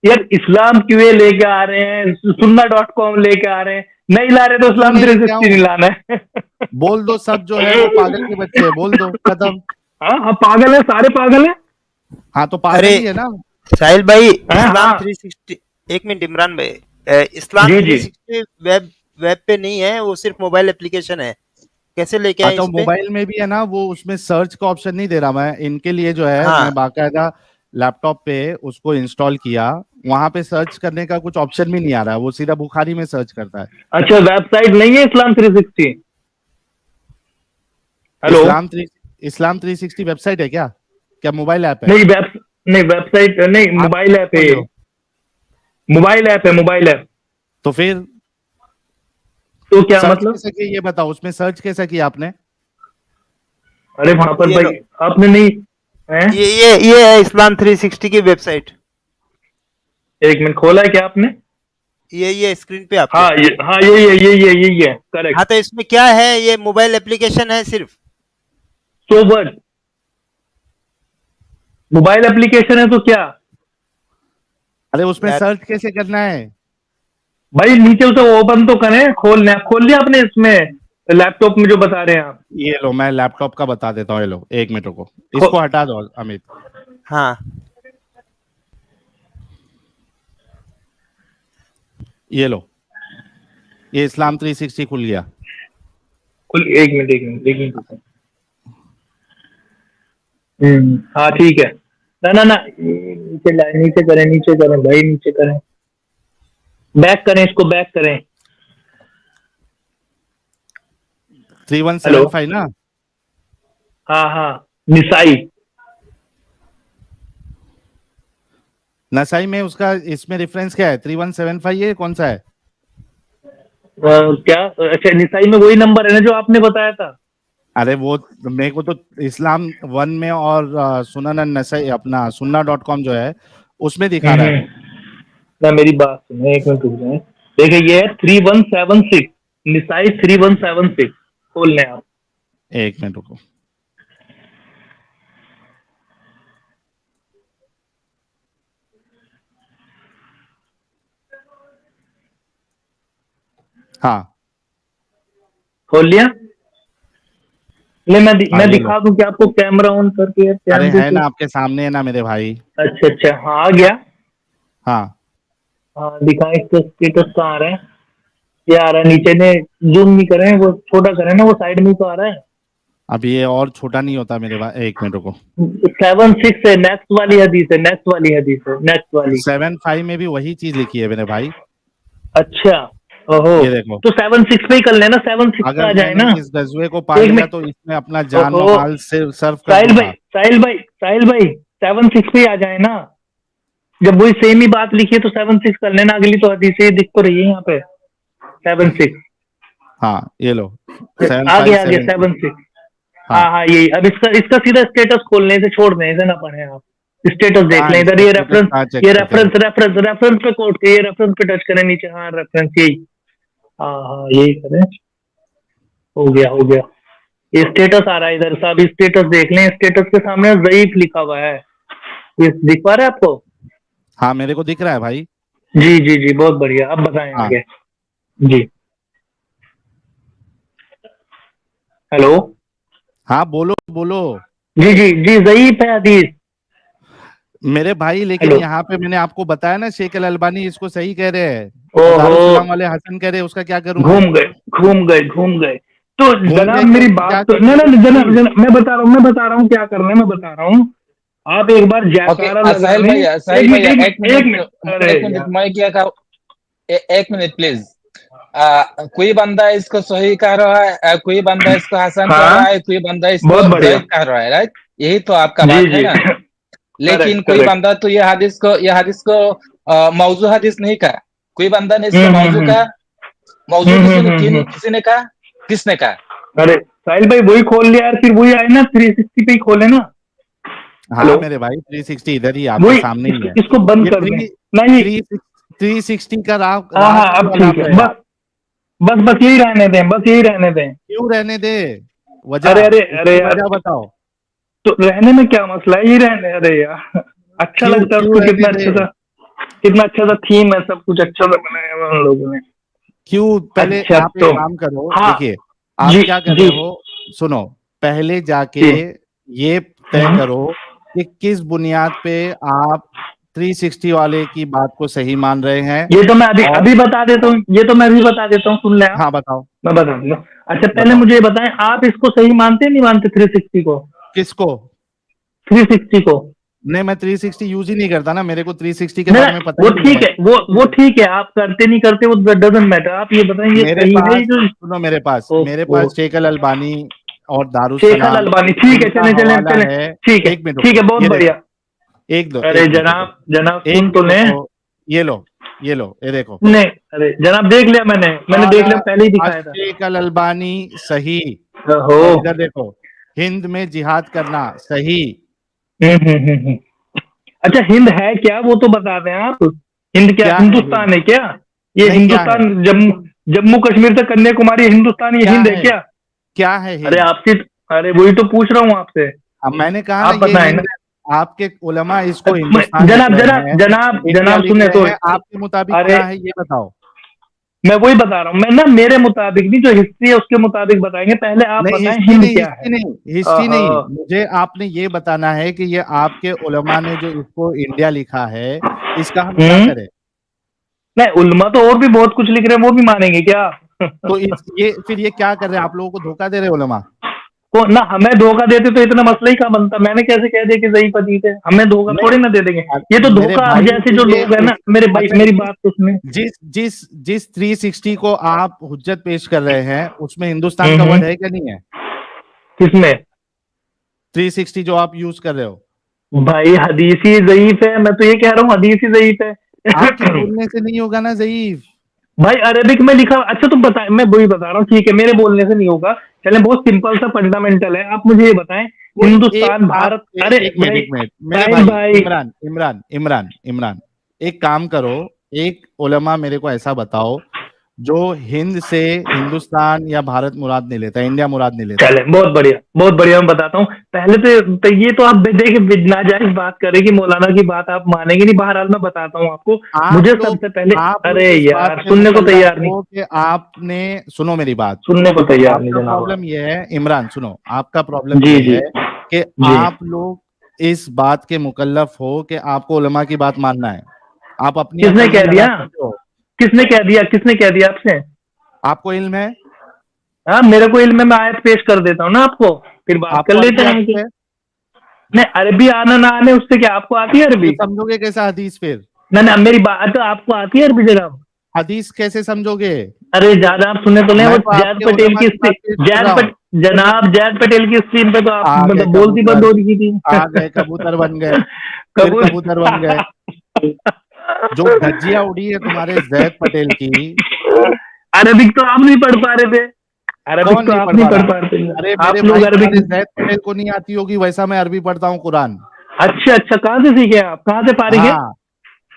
यार इस्लाम क्यों लेके आ रहे हैं, sunna.com लेके आ रहे हैं, नहीं ला रहे तो क्यों इस्लाम नहीं लेके 360 नहीं आऊं? लाना है। बोल दो सब जो है वो पागल के बच्चे हैं, बोल दो, खत्म। हाँ हाँ, पागल है, सारे पागल है। हाँ तो अरे पागल ही है ना। साहिल भाई, हाँ इस्लाम हाँ 360, एक मिनट इमरान भाई, इस्लाम जी जी। 360 वेब वेब पे नहीं है, वो सिर्फ मोबाइल एप्लीकेशन है। कैसे लेके आए अच्छा इस पे? मोबाइल में भी है ना, वो उसमें सर्च का ऑप्शन नहीं दे रहा। मैं इनके लिए जो है हाँ मैं बाकायदा लैपटॉप पे उसको इंस्टॉल किया, वहां पे सर्च करने का कुछ ऑप्शन भी नहीं आ रहा है, वो सीधा बुखारी में सर्च करता है। अच्छा, वेबसाइट नहीं है इस्लाम 360? हेलो? इस्लाम 360 वेबसाइट है क्या? क्या मोबाइल ऐप है? नहीं नहीं, वेबसाइट नहीं, आप मोबाइल ऐप है बोल ये। रहे हो? मोबाइल ऐप है, मोबाइल ऐप। तो फिर तो क्या सर्च मतलब? कैसे किया ये बताओ, उसमें सर्च कैसे किया आपने? अरे वहां पर ये लो, भाई आपने नहीं है? ये है इस्लाम 360 की वेबसाइट। 1 मिनट, खोला है क्या आपने? ये स्क्रीन पे आपके। हाँ ये, हाँ यही है, करेक्ट। हाँ तो इसमें क्या है, ये मोबाइल एप्लीकेशन है सिर्फ। So what? मोबाइल एप्लीकेशन है तो क्या? अरे उसमें यार सर्च कैसे करना है? भाई नीचे उसे ओपन तो करें, खोल लिया आपने इसमें लैपटॉप में जो बता रहे हैं आप? ये लो मैं लैपटॉप का बता देता हूँ, ये लो 1 मिनट रुको, खो, इसको हटा दो अमित। हाँ ये लो, ये इस्लाम 360 खुल गया। 1 मिनट रुको। हाँ ठीक है। ना नीचे करें भाई, नीचे करें, बैक करें, इसको बैक करें। हेलो? 3175 ना? हाँ हाँ, निसाई। नसाई में उसका इसमें रेफरेंस क्या है? 3175, ये कौन सा है? क्या? अच्छा, निसाई में वही नंबर है ना जो आपने बताया था? अरे वो मेरे को तो इस्लाम वन में और सुनन नसाई अपना सुन्ना.com जो है उसमें दिखा रहा है। ना मेरी बात सुनिए, 1 मिनट रुक जाए। देखिए ये है 3176, निसाई 3176। खोल लें आप। 1 मिनट रुको। हाँ खोल लिया? ले हाँ, मैं ये लो। दिखा दूं कि आपको, कैमरा ऑन करके अरे है कैमरे। ना आपके सामने है ना मेरे भाई। अच्छा अच्छा, हाँ आ गया। हाँ हाँ दिखाएं, इसका स्टेटस कहाँ आ रहा है? ये आ रहा है नीचे ने। जूम नहीं करें, वो छोटा करें ना, वो साइड में ही तो आ रहा है। अब ये और छोटा नहीं होता मेरे भाई, 1 मिनट रुको। 76 है, नेक्स्ट वाली हदीस है, नेक्स्ट वाली हदीस है, नेक्स्ट वाली। 75 में भी वही चीज लिखी है मेरे भाई। अच्छा, ओहो। ये देखो, तो 76 पे ही कर लेना, 76 पे अगर आ जाए मैंने ना। इस गजवे को पा एक लिया मिनट, तो इसमें अपना जान व ओहो, माल से सर्व कर साहिल भाई दूंगा। साहिल भाई 76 पे ही आ जाए ना। जब वही सेम ही बात लिखी है तो 76 कर लेना, अगली तो हदीस ही दिख तो रही है यहाँ पे, 76। हाँ ये लो, आ गया 7576। 76। हाँ हाँ हाँ यही। अब इसका इसका सीधा स्टेटस खोलने से छोड़ दें, इसे ना पढ़े आप, स्टेटस देख हाँ, लें इधर। इसका ये स्टेटस रेफरेंस, कहाँ चेक ये करते हैं? रेफरेंस पे कोड के, ये रेफरेंस पे टच करें नीचे। हाँ रेफरेंस यही। हाँ हाँ यही करें। हो गया। ये स्टेटस आ रहा है इधर, सब स्टेटस देख लें। स्टेटस के सामने ज़ईफ लिखा हुआ है, ये दिख पा रहा है आपको? हाँ मेरे को दिख रहा है भाई। जी बहुत बढ़िया। अब बताएं हाँ आगे। जी हेलो? हाँ, बोलो बोलो जी ज़ईफ है हदीस। मेरे भाई, लेकिन हेलो? यहाँ पे मैंने आपको बताया ना शेख अल अलबानी इसको सही कह रहे हैं और ओहो, दारुसलाम वाले हसन कह रहे हैं, उसका क्या करूं मैं? घूम गए। तो घूम जनाब के मेरी क्या बात तो करोगे? नहीं, जनाब मैं बता रहा हूँ क्या करना है, मैं बता रहा हूँ। आप एक बार ओके जयकारा साहिल लगाने, भैया, साहिल भैया, एक एक मिनट, मिनट, अरे एक मिनट, यार, मैं क्या कहूँ, एक मिनट प्लीज। कोई बंदा इसको सही कह रहा है, कोई बंदा इसको हसन कह रहा हाँ, है, कोई बंदा बहुत इसको बढ़िया, जैद कह रहा है, राइट? यही तो आपका जी बात है जी, ना। लेकिन करेक्ट कोई करेक्ट, बंदा तो ये हदीस को मौजू हदीस नहीं कहा। कोई बंदा ने इसको मौजू हम्म, कहा। मौजू हम्म। किसी ने कहा, किसने कहा? अरे साहिल भाई वही खोल लिया यार, फिर वही आए ना 360 पे ही खोले ना। हाँ हेलो, मेरे भाई 360 इधर ही आपके वही सामने ही है। इसको बंद ये कर दें। थ्री नहीं, थ्री 360 का राह हाँ राह हाँ, अब क्यों ठीक अलाप है, है आप? बस बस बस यही रहने दें, बस यही रहने दें। क्यों रहने दे? अरे वजह, अरे अरे इसकी यार, वजह बताओ। तो रहने में क्या मसला है, ये रहने, अरे यार अच्छा क्यों लगता है क्यों उसको, रहने दे? कितना अच्छा सा थीम है, सब कुछ अच्छा सा बनाया हुआ है उन लोगों ने। क्यों? पहले अच्छा आप एक तो, काम करो, हाँ, देखिए आप जी क्या कर रहे जी हो। सुनो, पहले जाके जी, ये तय करो कि किस बुनियाद पे आप 360 वाले की बात को सही मान रहे हैं। ये तो मैं अभी और अभी बता देता हूँ, ये तो मैं अभी बता देता हूँ, सुन ले आप, हाँ बताओ, मैं बता दूंगा। अच्छा पहले बताओ मुझे ये बताएं, आप इसको सही मानते हैं नहीं मानते 360 को? किसको? 360 को? नहीं, मैं 360 यूज ही नहीं करता ना, मेरे को 360 के नहीं बारे में पता वो ही नहीं ठीक है। है, वो ठीक है, आप करते नहीं करते वो डजेंट मैटर, आप ये बताएं ये मेरे सही है पास ये जो, सुनो, मेरे ओ पास शेख अल अलबानी और शेख अल दारुस्सलाम, अलबानी, ठीक है, इनका चले चले हवाला चले, है। ठीक है एक मिनट ठीक है, रुको, बहुत ये बढ़िया। देखो, अरे एक मिनट रुको, जनाब जनाब एक सुन तो मिनट लें। रुको, ये लो, ये देखो। नहीं, अरे जनाब देख लिया मैंने देख काला लिया, पहले ही दिखाया था। शेख अल अलबानी सही। हो, और इधर देखो, हिंद में जिहाद करना सही। हम्म। अच्छा हिंद है क्या, वो तो बता दें आप। हिंद क्या क्या है हिंद? हिंदुस्तान है क्या? ये नहीं, क्या है? हिंदुस्तान, जम्मू जम्मू कश्मीर से कन्याकुमारी हिंदुस्तान, ये क्या हिंद है है? क्या? क्या है अरे हिंद? आपसे, अरे वही तो पूछ रहा हूँ आपसे, अब मैंने कहा ना आप ये बताएं ना। हिंद है। आपके उलमा इसको हिंदुस्तान लिख जनाब रहे जनाब हैं, जनाब इंडिया जनाब लिख सुने रहे तो, हैं, आपके मुताबिक अरे क्या है ये बताओ। मैं वही बता रहा हूँ, मैं ना मेरे मुताबिक नहीं, जो हिस्ट्री है उसके मुताबिक बताएंगे, पहले आप नहीं, बताएं हिस्ट्री हिंद नहीं, क्या है। हिस्ट्री नहीं, आहा। मुझे आपने ये बताना है कि ये आपके उलमा ने जो इसको इंडिया लिखा है, इसका हम क्या हम्म, करें? नहीं उल्मा तो और भी बहुत कुछ लिख रहे हैं, वो भी मानेंगे क्या? तो ये फिर ये क्या कर रहे हैं? आप लोगों को धोखा दे रहे हैं उलमा। को ना हमें धोखा देते तो इतना मसला ही कहाँ बनता, मैंने कैसे कह दिया कि सही पति थे, हमें धोखा नहीं, थोड़ी ना दे देंगे। ये तो मेरे धोखा, आप भाई जैसे तो जो ये लोग हैं ना, मेरे भाई अच्छा, मेरी बात तो सुने। जिस जिस जिस 360 को आप हुज्जत पेश कर रहे हैं, उसमें हिंदुस्तान का वर्ड है क्या? नहीं है? किसमें? 360 जो आप यूज कर रहे हो, भाई हदीस ही ज़ईफ है, मैं तो ये कह रहा हूँ हदीस ही ज़ईफ है। आपके बोलने से नहीं होगा ना ज़ईफ। भाई अरेबिक में लिखा, अच्छा तुम बताएं, मैं वही बता रहा हूँ, ठीक है मेरे बोलने से नहीं होगा। चले बहुत सिंपल सा फंडामेंटल है, आप मुझे ये बताएं, कोई एक हिंदुस्तान आप भारत, अरे भाई एक मिनट मेरे साहिल भाई, भाई, इमरान, एक काम करो, एक उलमा मेरे को ऐसा बताओ जो हिंद से हिंदुस्तान या भारत मुराद नहीं लेता, इंडिया मुराद नहीं लेता। चले बहुत बढ़िया, मैं बताता हूँ। पहले तो ये तो आप देखिए नाजायज बात करें कि मौलाना की बात आप मानेंगे नहीं, बहरहाल मैं बताता हूँ आपको। मुझे सबसे पहले, आप अरे लोग इस बात यार पे सुनने को मुकल्लफ तैयार नहीं, हो कि आपने, सुनो मेरी बात, सुनने को तैयार नहीं आपका जनाब आप। प्रॉब्लम ये है इमरान, सुनो, आपका प्रॉब्लम जी ये जी है कि जी, आप लोग इस बात के मुकल्लफ हो कि आपको उलमा की बात मानना है। आप अपनी किसने अकल नहीं कह दिया, लगाते हो। किसने कह दिया आपसे? आपको इल्म है? हाँ मेरे को इल्म है, मैं आयत पेश कर देता हूँ ना आपको, फिर बात कर आपको लेते अरबी हैं हम आती की। है? नहीं अरबी आना ना आने उससे क्या, आपको आती है तो अरबी? समझोगे कैसा हदीस फिर? ना ना मेरी बात तो, आपको आती है अरबी जनाब? हदीस कैसे समझोगे? अरे ज्यादा आप सुने तो नहीं, वो मैं तो जैद आपके पटेल उलमा की की बात पेश कर रहा हूँ। जनाब जैद पटेल की स्क्रीन पे तो आप आ गए मतलब बोलती बंद कबूतर, हो रही थी। आ गए कबूतर बन गए, फिर कबूल। कबूतर बन गए। जो धज्जियां उड़ी है तुम्हारे जैद पटेल की। अरबिक तो आप नहीं पढ़ पा रहे थे, अरबिक कौन तो नहीं आप पढ़ नहीं पा पढ़ रहा? पा रहे थे, अरे मेरे आप लोग भाई, अरबिक। तुम्हारे जैद पटेल को नहीं आती होगी, वैसा मैं अरबी पढ़ता हूँ कुरान। अच्छा कहाँ से सीखे आप, कहाँ से फारिग है, हाँ,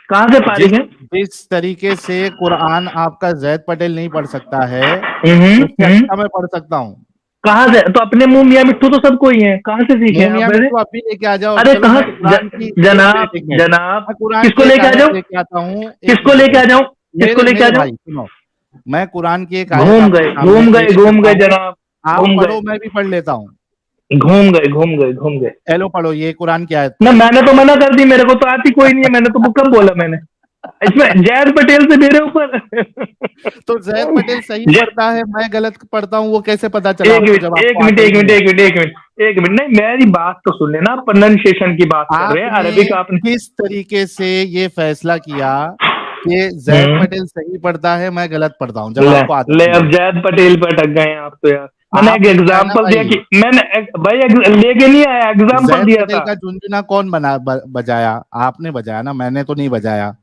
कहाँ से जिस फारिग है? जिस तरीके से कुरान आपका जैद पटेल नहीं पढ़ सकता है, उससे हम्म। अच्छा मैं पढ़ सकता हूँ। कहाँ से, तो अपने मुंह मियाँ मिट्ठू तो सबको ही है, कहाँ से सीखे हैं मुंह आप मियां वैसे? मिट्ठू अभी लेके आ जाओ, अरे चलो कहाँ, मैं कुरान की जनाब एक मिनट, जनाब, मैं कुरान किसको की एक लेके आ आयत जाऊं, लेके आता हूँ, एक किसको मिनट लेके रुको। आ जाऊं, किसको लेके आ मेरे जाऊं? भाई सुनो, मैं कुरान की एक आयत आपके सामने पेश घूम करता गए हूँ। जनाब, आप घूम गए, पढ़ो, मैं भी पढ़ लेता हूँ। घूम गए। चलो पढ़ो, ये कुरान की आयत ना पढ़ो। मैंने तो मना कर दी, मेरे को तो आती कोई नहीं है, मैंने तो कब बोला मैंने? इसमें जैद पटेल से मेरे ऊपर तो जैद पटेल सही जै- पढ़ता है, मैं गलत पढ़ता हूँ, वो कैसे पता चला एक आपको मिनट जब एक आपको मिनट आता ही एक मिनट नहीं है? एक मिनट एक मिनट एक मिनट नहीं, मेरी बात तो सुन लेना। प्रोनाउंसिएशन की बात कर रहे हैं, आपने अरबिक आपने। किस तरीके से ये फैसला किया कि जैद हम्म। पटेल सही पढ़ता है, मैं गलत पढ़ता हूँ, जब ले आपको आता ले नहीं है? अब जैद पटेल पर अटक गए हैं आप तो यार। मैंने एक आपने किया है ना एग्जाम्पल दिया भाई। कि मैंने भाई लेके नहीं आया, एग्जाम्पल जैद दिया पटेल था। का झुनझुना कौन बजाया? आपने बजाया ना, मैंने तो नहीं बजाया।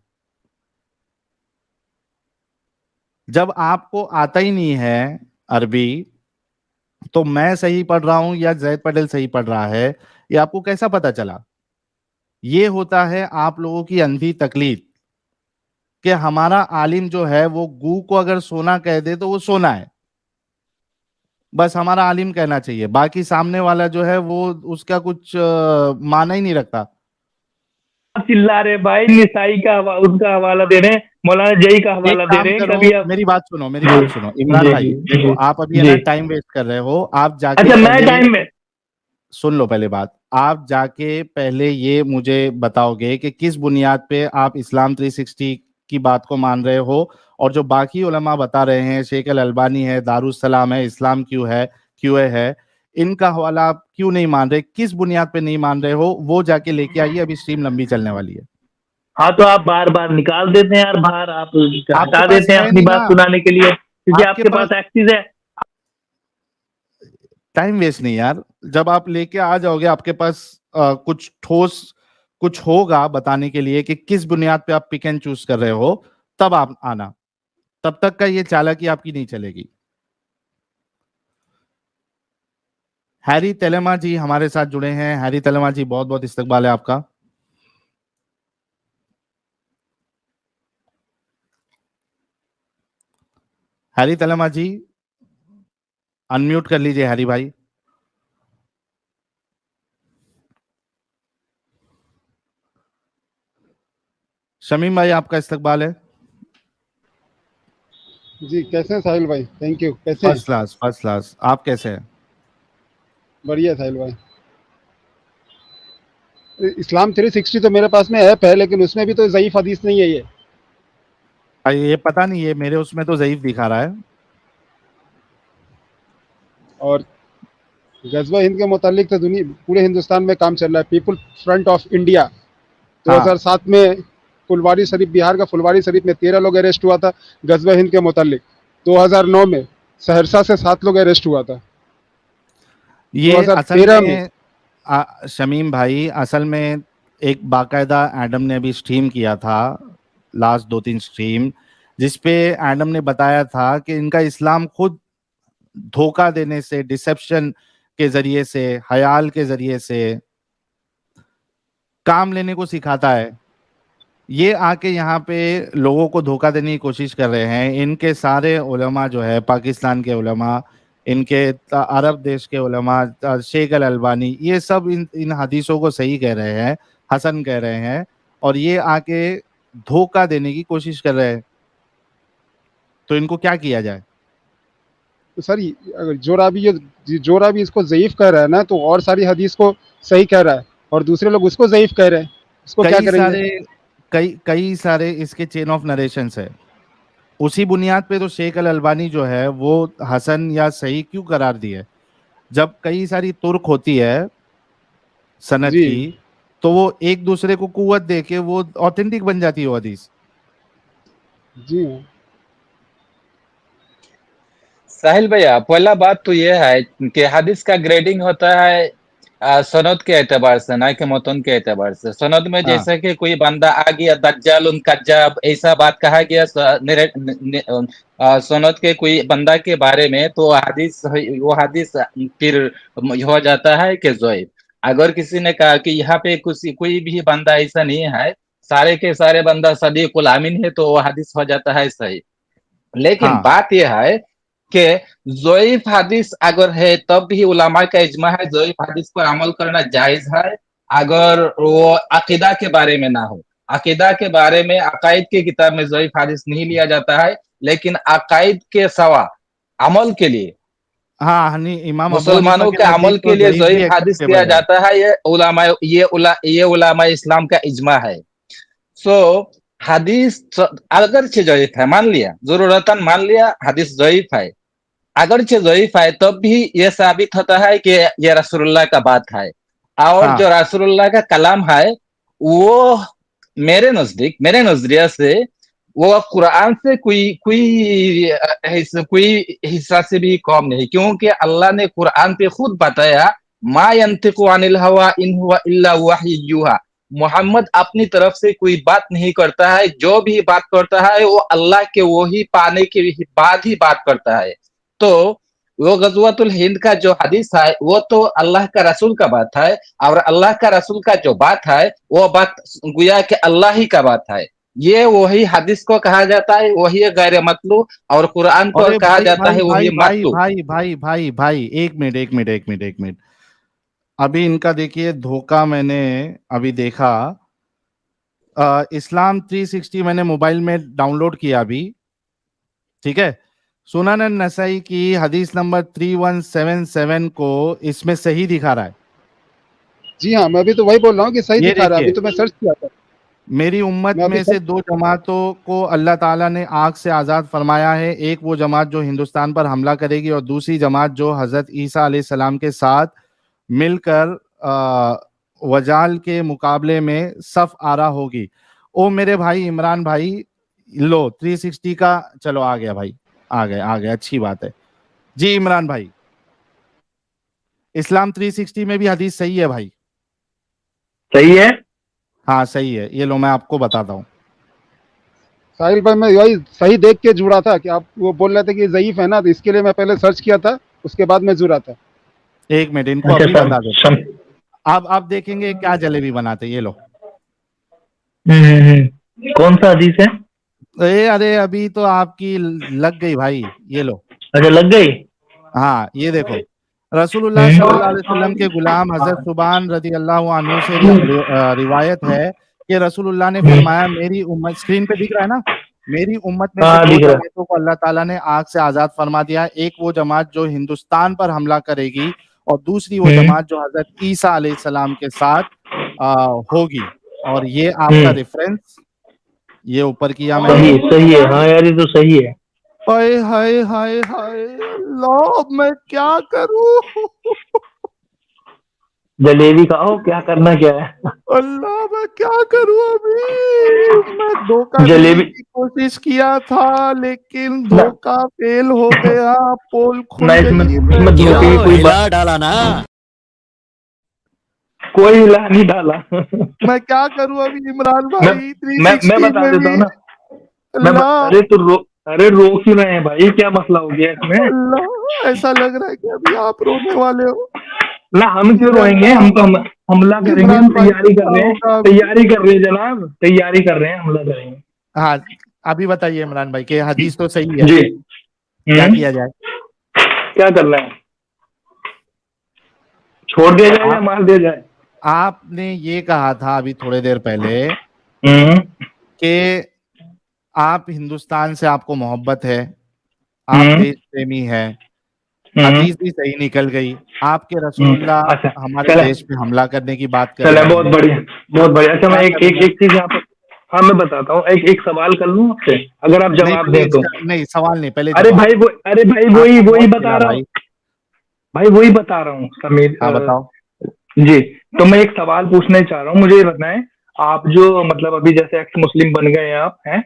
जब आपको आता ही नहीं है अरबी, तो मैं सही पढ़ रहा हूं या जैद पटेल सही पढ़ रहा है, ये आपको कैसा पता चला? ये होता है आप लोगों की अंधी तकलीफ कि हमारा आलिम जो है वो गू को अगर सोना कह दे तो वो सोना है, बस हमारा आलिम कहना चाहिए, बाकी सामने वाला जो है वो उसका कुछ माना ही नहीं रखता। चिल्ला रहे भाई, निसाई का उसका हवाला दे रहे हैं, मौलाना जई का एक हवाला दे काम रहे हैं करो, कभी आप। मेरी बात सुनो, मेरी जी बात सुनो इमरान जी भाई, जी देखो जी आप अभी है जी। ना टाइम वेस्ट कर रहे हो। आप जाके अच्छा मैं पहले टाइम में। सुन लो पहले बात। आप जाके पहले ये मुझे बताओगे कि किस बुनियाद पे आप इस्लाम 360 की बात को मान रहे हो, और जो बाकी उलमा बता रहे हैं, शेख अल अलबानी है, दारुस्सलाम है, इस्लाम क्यू है, इनका हवाला आप क्यों नहीं मान रहे? किस बुनियाद पे नहीं मान रहे हो, वो जाके लेके आइए, अभी स्ट्रीम लंबी चलने वाली है। हाँ तो आप बार बार निकाल देते हैं यार बाहर, आप आपके हटा पास देते हैं है अपनी नहीं बात ना, सुनाने के लिए, क्योंकि आपके आपके पास पास एक्सेस है। टाइम वेस्ट नहीं यार। जब आप लेके आ जाओगे, आपके पास कुछ ठोस कुछ होगा बताने के लिए कि किस बुनियाद पे आप पिक एंड चूज कर रहे हो, तब आप आना। तब तक का ये चालाकी आपकी नहीं चलेगी। हैरी तेलेमा जी हमारे साथ जुड़े हैं। हैरी तेलेमा जी, बहुत बहुत इस्तकबाल है आपका। हैरी तेलेमा जी, अनम्यूट कर लीजिए हैरी भाई। शमीम भाई, आपका इस्तकबाल है। जी कैसे हैं साहिल भाई? Thank you. कैसे हैं? First class, first class. आप कैसे हैं? बढ़िया साहिल भाई। इस्लाम 360 तो मेरे पास में ऐप है, लेकिन उसमें भी तो ज़ईफ़ हदीस नहीं है ये। ये पता नहीं, ये मेरे उसमें तो ज़ईफ दिखा रहा है। और गज़वा हिंद के मुतालिक तो दुनिया पूरे हिंदुस्तान में काम चल रहा है। पीपल फ्रंट ऑफ इंडिया हाँ, 2007 में फुलवारी शरीफ, बिहार का फुलवारी शरीफ में 13 लोग अरेस्ट हुआ था गज़वा हिंद के मुतालिक। 2009 में सहरसा से 7 लोग अरेस्ट हुआ था। ये असल 2013 में में शमीम भाई, असल में एक बाकायदा एडम ने अभी स्ट्रीम किया था, लास्ट 2-3 स्ट्रीम, जिसपे एडम ने बताया था कि इनका इस्लाम खुद धोखा देने से, डिसेप्शन के जरिए से, हयाल के जरिए से काम लेने को सिखाता है। ये आके यहाँ पे लोगों को धोखा देने की कोशिश कर रहे हैं। इनके सारे उलमा जो है, पाकिस्तान के उलमा, इनके अरब देश के उलमा, शेख अल अलबानी, ये सब इन इन हदीसों को सही कह रहे हैं, हसन कह रहे हैं, और ये आके धोखा देने की कोशिश कर रहे हैं। तो इनको क्या किया जाए? तो सर अगर जो रावी इसको ज़ईफ़ कह रहा है ना, तो और सारी हदीस को सही कह रहा है, और दूसरे लोग उसको ज़ईफ़ कह रहे हैं। इसको क्या कई करेंगे? सारे कई सारे इसके चेन ऑफ नरेशंस है। उसी बुनियाद पे तो शेख अल अलबानी जो है वो हसन या सही क्यों करार दिए? जब कई सारी तुर्क होती है सनद जी की, तो वो एक दूसरे को कुव्वत दे के वो ऑथेंटिक बन जाती है वो हदीस। जी हाँ। साहिल भैया, पहला बात तो यह है कि हदीस का ग्रेडिंग होता है सनद के एतबार से, ना कि मतन के एतबार से। सनद में हाँ, जैसे कि कोई बंदा आ गया दज्जालुन कज्जाब, ऐसा बात कहा गया सनद के कोई बंदा के बारे में, तो वो हदीस फिर हो जाता है कि ज़ईफ। अगर किसी ने कहा कि यहाँ पे कोई भी बंदा ऐसा नहीं है, सारे के सारे बंदा सदीकुल आमीन है, तो वो हदीस हो जाता है सही। लेकिन हाँ, बात यह है कि ज़ईफ हदीस अगर है तब भी उलमा का इजमा है ज़ईफ हदीस पर अमल करना जायज है, अगर वो अकीदा के बारे में ना हो। अकीदा के बारे में अकायद की किताब में ज़ईफ हदीस नहीं लिया जाता है, लेकिन अकायद के सवा अमल के लिए, हाँ, इमाम अबू हनीफा मुसलमानों के के अमल नजदीक के तो लिए ज़ईफ भी ज़ईफ हदीस लिया एक्सेप्टेबल है। जाता है। ये उलमा इस्लाम का इजमा है। सो हदीस अगर ज़ईफ है, मान लिया जरूरतन, मान लिया हदीस ज़ईफ है, अगर ज़ईफ है तब भी ये साबित होता है कि ये रसूलुल्लाह का बात है। और हाँ जो रसूलुल्लाह का कलाम है वो मेरे नजदीक, मेरे नजरिया से वो कुरान से कोई हिस्सा से भी कम नहीं, क्योंकि अल्लाह ने कुरान पे खुद बताया, मा यंतिकु अनिल हवा इन हुवा इल्ला वही यूहा। मोहम्मद अपनी तरफ से कोई बात नहीं करता है, जो भी बात करता है वो अल्लाह के वही पाने के बाद ही बात करता है। तो वो गजवातुल हिंद का जो हदीस है वो तो अल्लाह का रसूल का बात है, और अल्लाह का रसूल का जो बात है वो बात गुया कि अल्लाह ही का बात है। ये वही हदीस को कहा जाता है, वही गैर मतलूब, और कुरान को अरे कहा भाई जाता भाई है वही भाई भाई मतलूब। भाई भाई भाई भाई, एक मिनट एक मिनट एक मिनट एक मिनट। अभी इनका देखिए धोखा मैंने अभी देखा। इस्लाम 360 मैंने मोबाइल में डाउनलोड किया अभी, ठीक है। सुनन नसाई की हदीस नंबर 3177 को इसमें सही दिखा रहा है। जी हाँ, मैं भी तो वही बोल रहा हूँ कि सही ये दिखा रहा है। देखिए, अभी तो मैं सर्च किया था। मेरी उम्मत मैं अभी में से सर्च दो जमातों को अल्लाह ताला ने आग से आज़ाद फरमाया है। एक वो जमात जो हिंदुस्तान पर हमला करेगी, और दूसरी जमात जो हज़रत ईसा अलैहिस्सलाम के साथ मिलकर वजाल के मुकाबले में सफ आरा होगी। ओ मेरे भाई इमरान भाई, लो 360 का, चलो आ गया भाई, आ गया, अच्छी बात है जी। इमरान भाई, इस्लाम 360 में भी हदीस सही है भाई। सही है। हाँ सही है, ये लो मैं आपको बताता हूँ। साहिल भाई, मैं वही सही देख के जुड़ा था कि आप वो बोल रहे थे कि ज़ईफ है ना, तो इसके लिए मैं पहले सर्च किया था, उसके बाद मैं जुड़ा था। एक मिनट, इनको अच्छा अभी सम, बता देता सम, हूँ। अब आप देखेंगे क्या जलेबी बनाते, ये लो। कौन सा हदीस है? अरे अभी तो आपकी लग गई भाई, ये लो। अच्छा, लग गई। हाँ ये देखो, रसूलुल्लाह हम्म। सल्लल्लाहु अलैहि वसल्लम के गुलाम हजरत सुबान रजी अल्लाह अन्हु से रिवायत है कि रसूलुल्लाह ने फरमाया, मेरी उम्मत, स्क्रीन पे दिख रहा है ना, मेरी उम्मत में से हाँ, दो दिख रहा है। जमातों को अल्लाह ताला ने आग से आजाद फरमा दिया। एक वो जमात जो हिंदुस्तान पर हमला करेगी, और दूसरी वो जमात जो हजरत ईसा अलैहिस्सलाम के साथ होगी। और ये आपका रेफरेंस ये ऊपर किया मैंने। सही सही है। हाँ यार, ये तो सही है। हाय हाय हाय हाय, अल्लाह मैं क्या करूं। जलेबी खाओ, क्या करना क्या है। अल्लाह मैं क्या करूं अभी। मैं धोखा देने जलेबी की कोशिश किया था, लेकिन ना, धोखा फेल हो गया, पोल ना खुल इसमें गई इसमें मेरी। धोखे की कोई बात, डाला ना। कोई हिला नहीं डाला। मैं क्या करूं अभी इमरान मैं भाई, मैं 360 बता में देता भी। हूँ ना। अल्लाह अरे रो क्यों रहे हैं भाई? क्या मसला हो गया इसमें? अल्लाह, ऐसा लग रहा है कि अभी आप रोने वाले हो। ना, हम क्यों ये रोएंगे? अल्लाह, हम तो हमला करेंगे, इमरान हम भाई तैयारी कर क्या रहे हैं। होगा अभी। तैयारी कर रहे हैं जनाब, तैयारी कर रहे हैं, हमला करेंगे। हाँ अभी बताइए इमरान भाई कि हदीस तो सही है, जी। क्या किया जाए। क्या करना है? छोड़ दिया जाए या आप मार दिया जाए? आपने ये कहा था अभी थोड़ी देर पहले हम्म। कि आप हिंदुस्तान से आपको मोहब्बत है, आप हम्म। देश प्रेमी है। हदीस भी सही निकल गई, आपके रसूलुल्लाह अच्छा, हमारे चले देश पे हमला करने की बात कर चले, रहे बहुत हैं, बढ़िया, बहुत बढ़िया। अच्छा, मैं क्या एक एक करूं मैं। एक चीज यहाँ पर, हाँ मैं बताता हूँ, एक सवाल कर लूँ आपसे, अगर आप नहीं जवाब दें प्लीज, तो। नहीं सवाल नहीं, पहले अरे जवाब। भाई अरे भाई, वही आपको वही बहुत बता मिला रहा हूँ भाई। भाई, वही बता रहा हूँ समीर। हाँ बताओ। जी। तो मैं एक सवाल पूछना चाह रहा हूँ, मुझे ये बताएं, आप जो मतलब अभी जैसे एक्स मुस्लिम बन गए हैं आप, हैं?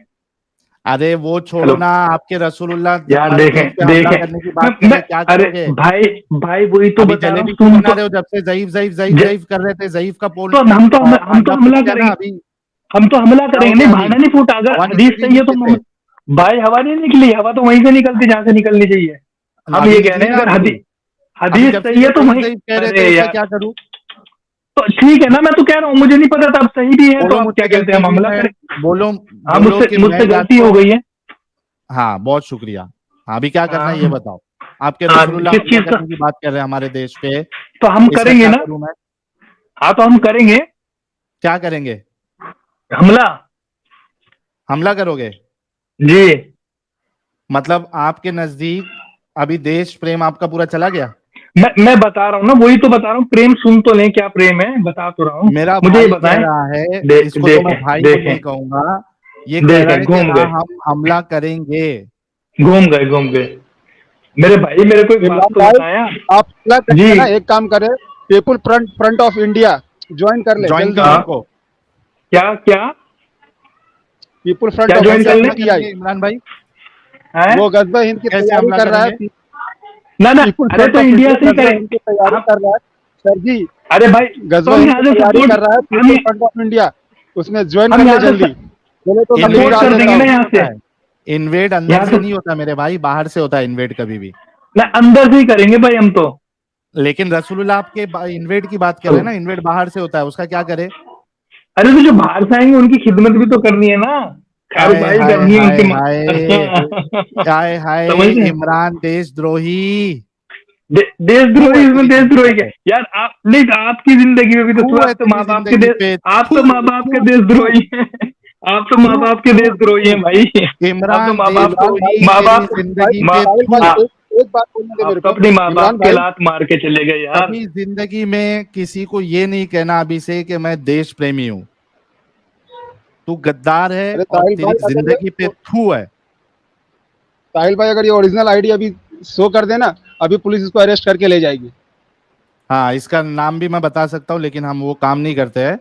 अरे वो छोड़ो हेलो ना, आपके रसूलुल्लाह यार, हमारे देश पे देखें हमला देखें, करने की बात कर मैं रहे, क्या अरे करोगे। भाई भाई, वही तो अभी बता रहा हूँ, जलेबी क्यों सुन बना तो। रहे हो, जब से ज़ईफ ज़ईफ ज़ईफ ज- ज़ईफ कर रहे थे, ज़ईफ का पोल तो हम तो भांडा फूट हमला गया ना करेंगे, अभी। हम तो हमला क्या हो करेंगे। नहीं, गया अभी, भागना नहीं फूटा, अगर हवा हदीस निकली सही है तो नीचे से। भाई, हवा नहीं निकली, हवा तो वहीं से निकलती जहां से निकलनी चाहिए। हम अभी ये कह निकली रहे हैं, ना अगर अभी। अभी हदीस जब से सही ये है तो ज़ईफ वहीं। ज़ईफ कह रहे थे, अरे उसका यार, क्या करूं। तो ठीक है ना, मैं तो कह रहा हूँ, मुझे नहीं पता था, अब सही भी है तो बोलो आप क्या मुझसे कहते हैं, गलती हम हुई हमला है, करें? बोलो। हाँ, बोलो मुझसे कि मैं मुझसे या गलती तो। हो गई है। हाँ बहुत शुक्रिया। हाँ, अभी क्या करना है ये हाँ। बताओ। आपके हाँ, रसूलुल्लाह किस हमला चीज का? करने की बात कर रहे हैं हमारे देश पे, तो हम इसका करेंगे क्या ना। करूं मैं। हाँ, तो हम करेंगे क्या करेंगे, हमला। हमला करोगे। जी। मतलब आपके नजदीक अभी देश प्रेम आपका पूरा चला गया। मैं बता रहा हूँ ना, वही तो बता रहा हूँ, प्रेम सुन तो लें, क्या प्रेम है बता तो रहा हूँ। मेरा मुझे ये भाई कह बताएं। रहा है, इसको तो मैं देखें भाई भी देखें नहीं कहूंगा, ये कह देख रहा है कि घूम गए, हाँ हम हमला करेंगे। घूम गए, घूम गए। मेरे भाई मेरे को एक बात इमरान तो भाई बताया आप क्या जी। करिए ना, एक काम करे, people front front of India join कर ले ज्वाइन जल्दी। करो हाँ। उनको। क्या क्या पीपुल फ्रंट क्या ऑफ ज्वाइन इंडिया कर ले? हमला पीटीआई, करेंगे इमरान भाई? है वो गजबा हिंद की कैसे तैयारी हमला कर रहा है। करेंगे? ना ना, पीपुल अरे फ्रंट तो ऑफ इंडिया से ही गजबा करें हिंद की तैयारी आप। कर रहा है सर जी। अरे भाई तो गजबा हम हिंद यहाँ की से तैयारी सपोर्ट, कर रहा है हम पीपुल फ्रंट ऑफ इंडिया, उसमें ज्वाइन हम कर ले यहाँ से जल्दी। बोले तो मैं लिंक सपोर्ट डाल कर देता देंगे ना हूँ। यहाँ से। इन्वेड अंदर यहाँ से से नहीं होता मेरे भाई, बाहर से होता है इन्वेड कभी भी। ना, अंदर से ही करेंगे भाई हम तो। लेकिन रसूलुल्लाह आपके इन्वेड की बात कर रहे हैं ना, इन्वेड बाहर से होता है, उसका क्या करे? अरे तो जो बाहर से आएंगे उनकी खिदमत भी तो करनी है ना, खैर हाय भाई हाय करनी है हाय उनकी हाय हाय हाय, समझ रहे हैं? इमरान देशद्रोही। देशद्रोही, इसमें देशद्रोही क्या यार? आप नहीं, आपकी जिंदगी में भी तो थू है आप तो तेरी माँ बाप के जिंदगी देश, पे, आप थू तो माँ बाप के थू देशद्रोही हैं। आप तो माँ थू बाप के देशद्रोही हैं भाई। आप तो इमरान माँ बाप को, देशद्रोही, माँ तेरी बाप जिंदगी भाई पे साहिल थू। भाई हाँ, एक बात बोलने दे आप मेरे तो को। अपनी माँ इमरान बाप के भाई लात मार के चले गए यार। कभी जिंदगी में किसी को ये नहीं कहना अभी से कि मैं देश प्रेमी हूँ। तू गद्दार है अरे और साहिल तेरी भाई अगर जिंदगी पे थू है। साहिल भाई अगर ये ओरिजिनल आईडी अभी शो कर देना, अभी पुलिस इसको अरेस्ट करके ले जाएगी। हाँ, इसका नाम भी मैं बता सकता हूँ, लेकिन हम वो काम नहीं करते हैं।